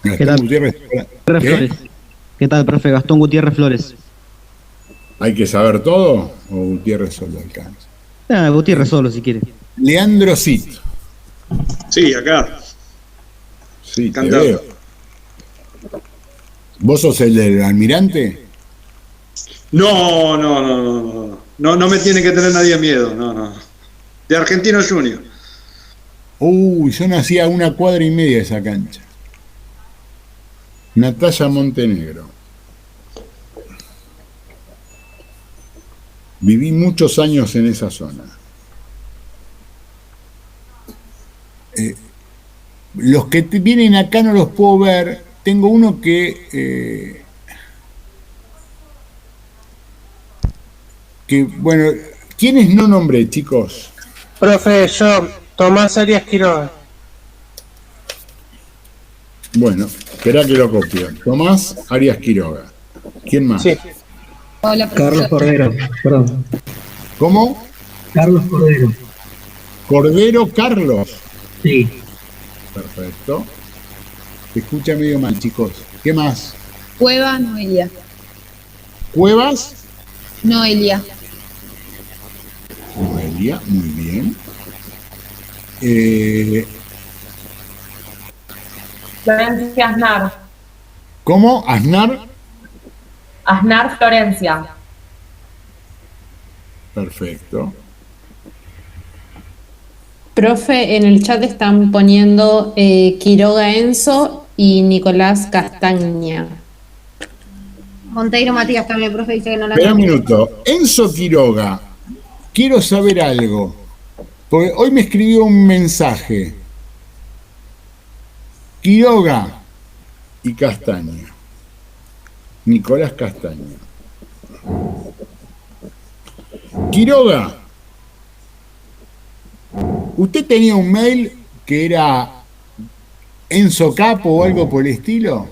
Speaker 1: Gastón Gutiérrez. ¿Qué?
Speaker 14: ¿Qué tal, profe? Gastón Gutiérrez Flores.
Speaker 1: ¿Hay que saber todo o Gutiérrez solo alcanza?
Speaker 14: Gutiérrez solo, si quiere.
Speaker 1: Leandro Cid.
Speaker 9: Sí, acá.
Speaker 1: Sí, te
Speaker 9: Encantado.
Speaker 1: veo. ¿Vos sos el del Almirante?
Speaker 9: No me tiene que tener nadie miedo, no. De Argentino Junior.
Speaker 1: Uy, yo nací a 1,5 cuadras de esa cancha. Natalia Montenegro. Viví muchos años en esa zona. Los que vienen acá no los puedo ver. Tengo uno que bueno, ¿quiénes no nombré, chicos?
Speaker 15: Profe, yo, Tomás Arias Quiroga.
Speaker 1: Bueno, espera que lo copio. Tomás Arias Quiroga. ¿Quién más?
Speaker 15: Sí.
Speaker 12: Hola,
Speaker 7: Carlos Cordero, perdón.
Speaker 1: ¿Cómo?
Speaker 7: Carlos Cordero.
Speaker 1: Cordero Carlos.
Speaker 7: Sí.
Speaker 1: Perfecto. Se escucha medio mal, chicos. ¿Qué más?
Speaker 12: Cueva Noelia.
Speaker 1: ¿Cuevas?
Speaker 12: Noelia.
Speaker 1: Noelia, muy bien.
Speaker 8: Florencia Aznar.
Speaker 1: ¿Cómo? ¿Aznar?
Speaker 8: Aznar Florencia.
Speaker 1: Perfecto.
Speaker 6: Profe, en el chat están poniendo Quiroga Enzo y Nicolás Castaña.
Speaker 16: Monteiro Matías también, profe, dice que no la
Speaker 1: Espera un minuto. Enzo Quiroga, quiero saber algo. Porque hoy me escribió un mensaje. Quiroga y Castaña. Nicolás Castaña. Quiroga, ¿usted tenía un mail que era Enzo Capo o algo por el estilo?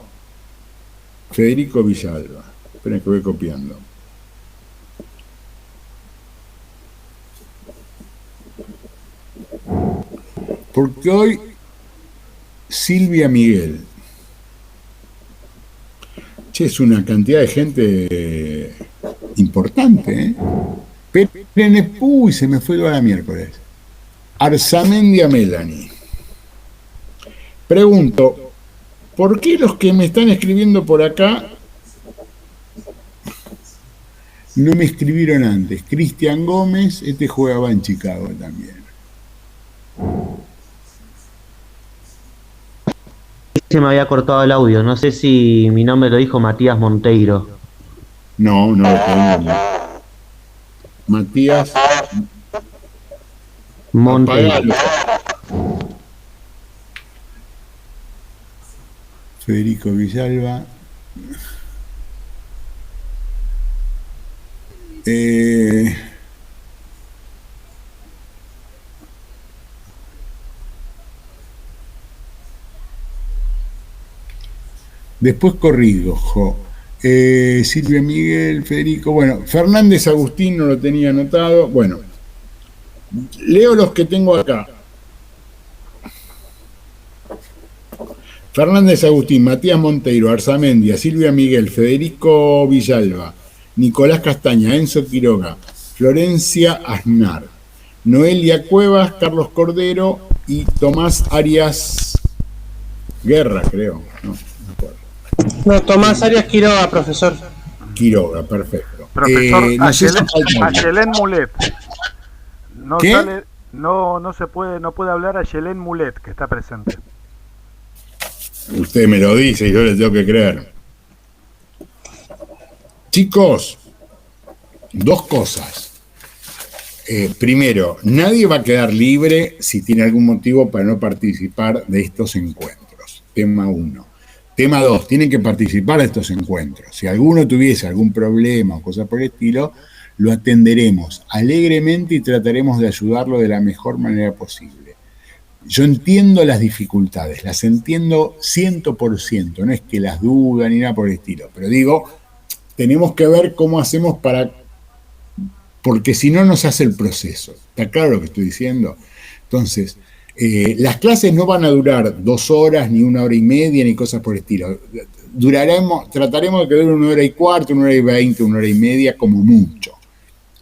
Speaker 1: Federico Villalba. Esperen que voy copiando. Porque hoy Silvia Miguel. Che, es una cantidad de gente importante, ¿eh? Uy, se me fue toda la miércoles. Arzamendia Melanie. Pregunto, ¿por qué los que me están escribiendo por acá No me escribieron antes. Cristian Gómez, este jugaba en Chicago también.
Speaker 5: Se me había cortado el audio. No sé si mi nombre lo dijo Matías Monteiro.
Speaker 1: No, no lo tengo. Matías
Speaker 5: Monteiro.
Speaker 1: Federico Villalba. Después corrijo. Silvia Miguel, Federico. Bueno, Fernández Agustín no lo tenía anotado. Bueno, leo los que tengo acá. Fernández Agustín, Matías Monteiro, Arzamendia, Silvia Miguel, Federico Villalba, Nicolás Castaña, Enzo Quiroga, Florencia Aznar, Noelia Cuevas, Carlos Cordero y Tomás Arias Guerra, creo.
Speaker 15: No, Tomás Arias Quiroga, profesor.
Speaker 1: Quiroga, perfecto.
Speaker 10: Profesor,
Speaker 1: no sé si
Speaker 10: Ayelén Mulet. No
Speaker 1: ¿qué?
Speaker 10: sale, no puede hablar Ayelén Mulet, que está presente.
Speaker 1: Usted me lo dice y yo le tengo que creer. Chicos, dos cosas. Primero, nadie va a quedar libre si tiene algún motivo para no participar de estos encuentros. Tema 1. Tema 2, tienen que participar de estos encuentros. Si alguno tuviese algún problema o cosa por el estilo, lo atenderemos alegremente y trataremos de ayudarlo de la mejor manera posible. Yo entiendo las dificultades, las entiendo 100%, no es que las duda ni nada por el estilo, pero digo, tenemos que ver cómo hacemos porque si no nos hace el proceso. ¿Está claro lo que estoy diciendo? Entonces, las clases no van a durar 2 horas, ni 1 hora y media, ni cosas por el estilo. Trataremos de que dure 1 hora y cuarto, 1 hora y 20, 1 hora y media, como mucho.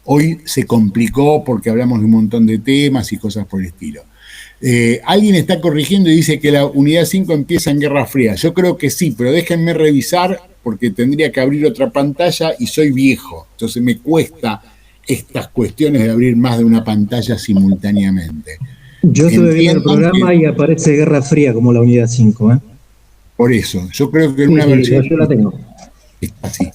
Speaker 1: Hoy se complicó porque hablamos de un montón de temas y cosas por el estilo. Alguien está corrigiendo y dice que la unidad 5 empieza en Guerra Fría. Yo creo que sí, pero déjenme revisar porque tendría que abrir otra pantalla y soy viejo. Entonces me cuesta estas cuestiones de abrir más de una pantalla simultáneamente.
Speaker 7: Yo estuve viendo el programa y aparece Guerra Fría como la unidad 5.
Speaker 1: Por eso, yo creo que en una versión...
Speaker 7: Yo la tengo.
Speaker 1: Está así.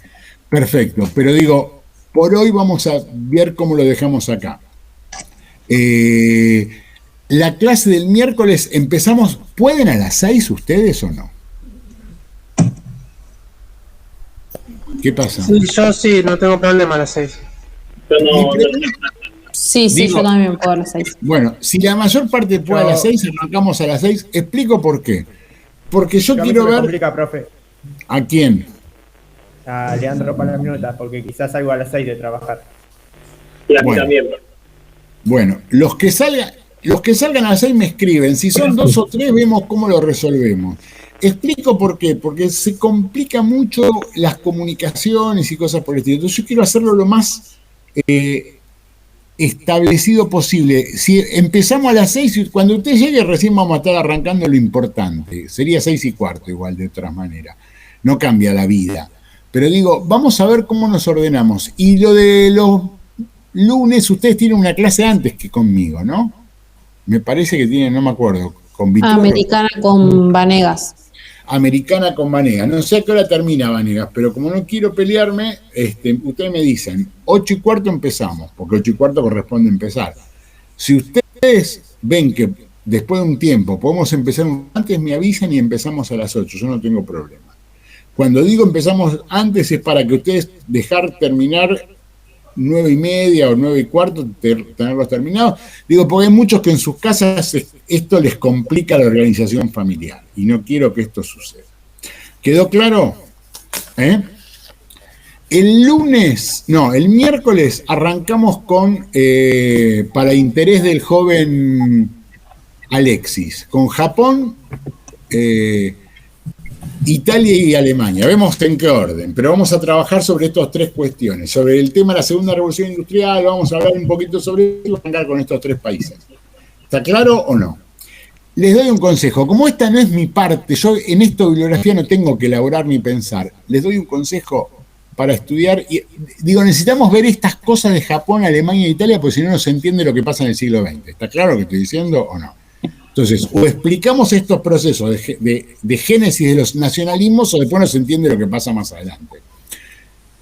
Speaker 1: Perfecto, pero digo, por hoy vamos a ver cómo lo dejamos acá. La clase del miércoles empezamos, ¿pueden a las 6 ustedes o no? ¿Qué pasa?
Speaker 15: Sí, yo sí, no tengo problema a las 6.
Speaker 6: Sí,
Speaker 1: Digo,
Speaker 6: yo también puedo a las 6.
Speaker 1: Bueno, si la mayor parte puede a las 6, arrancamos a las 6. Explico por qué. Porque yo quiero ver...
Speaker 17: complica, profe.
Speaker 1: ¿A quién?
Speaker 17: A Leandro Palaminota, porque quizás salgo a las 6 de trabajar.
Speaker 3: Y a mí
Speaker 1: Bueno.
Speaker 3: también.
Speaker 1: Bueno, los que salgan a las 6 me escriben. Si son 2 o 3, vemos cómo lo resolvemos. Explico por qué. Porque se complica mucho las comunicaciones y cosas por el estilo. Entonces yo quiero hacerlo lo más establecido posible. Si empezamos a las 6, y cuando usted llegue recién vamos a estar arrancando lo importante. Sería 6:15 igual, de otra manera. No cambia la vida. Pero digo, vamos a ver cómo nos ordenamos. Y lo de los lunes, ustedes tienen una clase antes que conmigo, ¿no? Me parece que tienen, no me acuerdo, con Vitorro.
Speaker 6: Americana con Vanegas.
Speaker 1: Americana con Vanegas. No sé a qué hora termina Vanegas, pero como no quiero pelearme, ustedes me dicen, 8:15 empezamos, porque 8:15 corresponde empezar. Si ustedes ven que después de un tiempo podemos empezar antes, me avisan y empezamos a las 8, yo no tengo problema. Cuando digo empezamos antes es para que ustedes dejar terminar 9:30 o 9:15, tenerlos terminados. Digo, porque hay muchos que en sus casas esto les complica la organización familiar y no quiero que esto suceda. ¿Quedó claro? El miércoles arrancamos con, para interés del joven Alexis, con Japón, Italia y Alemania. Vemos en qué orden, pero vamos a trabajar sobre estas 3 cuestiones. Sobre el tema de la segunda revolución industrial, vamos a hablar un poquito sobre eso y arrancar con estos 3 países. ¿Está claro o no? Les doy un consejo. Como esta no es mi parte, yo en esta bibliografía no tengo que elaborar ni pensar. Les doy un consejo. para estudiar. Y, digo, necesitamos ver estas cosas de Japón, Alemania e Italia, porque si no, no se entiende lo que pasa en el siglo XX. ¿Está claro lo que estoy diciendo o no? Entonces, o explicamos estos procesos de génesis de los nacionalismos, o después no se entiende lo que pasa más adelante.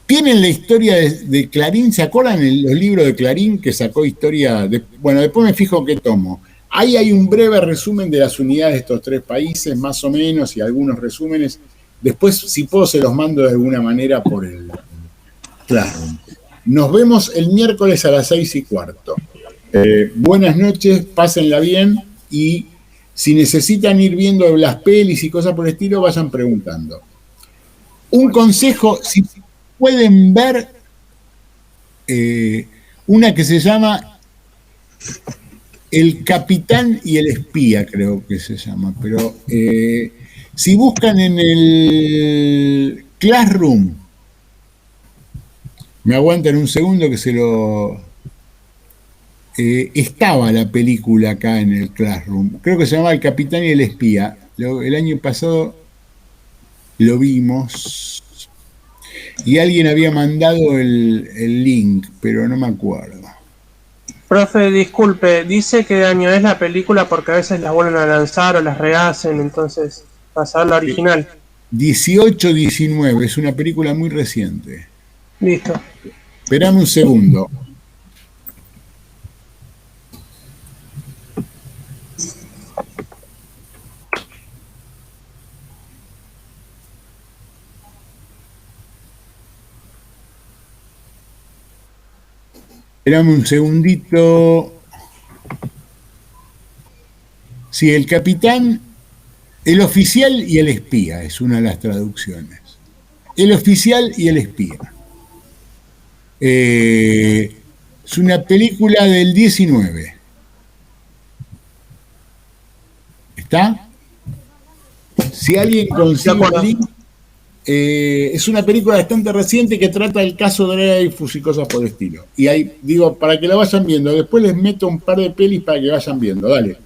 Speaker 1: ¿Tienen la historia de Clarín? ¿Se acuerdan los libros de Clarín que sacó historia? Bueno, después me fijo qué tomo. Ahí hay un breve resumen de las unidades de estos tres países, más o menos, y algunos resúmenes. Después, si puedo, se los mando de alguna manera por el Classroom. Nos vemos el miércoles a las 6:15. Buenas noches, pásenla bien, y si necesitan ir viendo las pelis y cosas por el estilo, vayan preguntando. Un consejo, si pueden ver una que se llama El Capitán y el Espía, creo que se llama, pero si buscan en el Classroom, me aguantan un segundo que se lo... estaba la película acá en el Classroom, creo que se llamaba El Capitán y el Espía, el año pasado lo vimos y alguien había mandado el link, pero no me acuerdo.
Speaker 15: Profe, disculpe, dice que de año es la película porque a veces la vuelven a lanzar o las rehacen, entonces pasar la original.
Speaker 1: 18-19, es una película muy reciente.
Speaker 15: Listo.
Speaker 1: Esperame un segundo. Esperame un segundito. Sí, el capitán, el oficial y el espía, es una de las traducciones. El oficial y el espía. Es una película del 19. ¿Está? Si alguien consigue el link, es una película bastante reciente que trata el caso Dreyfus y cosas por el estilo. Y ahí, digo, para que la vayan viendo, después les meto un par de pelis para que vayan viendo, dale.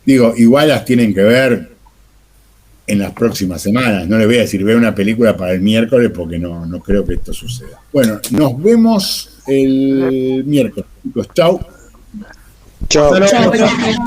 Speaker 1: Digo, igual las tienen que ver en las próximas semanas. No les voy a decir, ve una película para el miércoles porque no creo que esto suceda. Bueno, nos vemos el miércoles, chicos. Chau.
Speaker 15: Chao.
Speaker 16: Chao, gracias.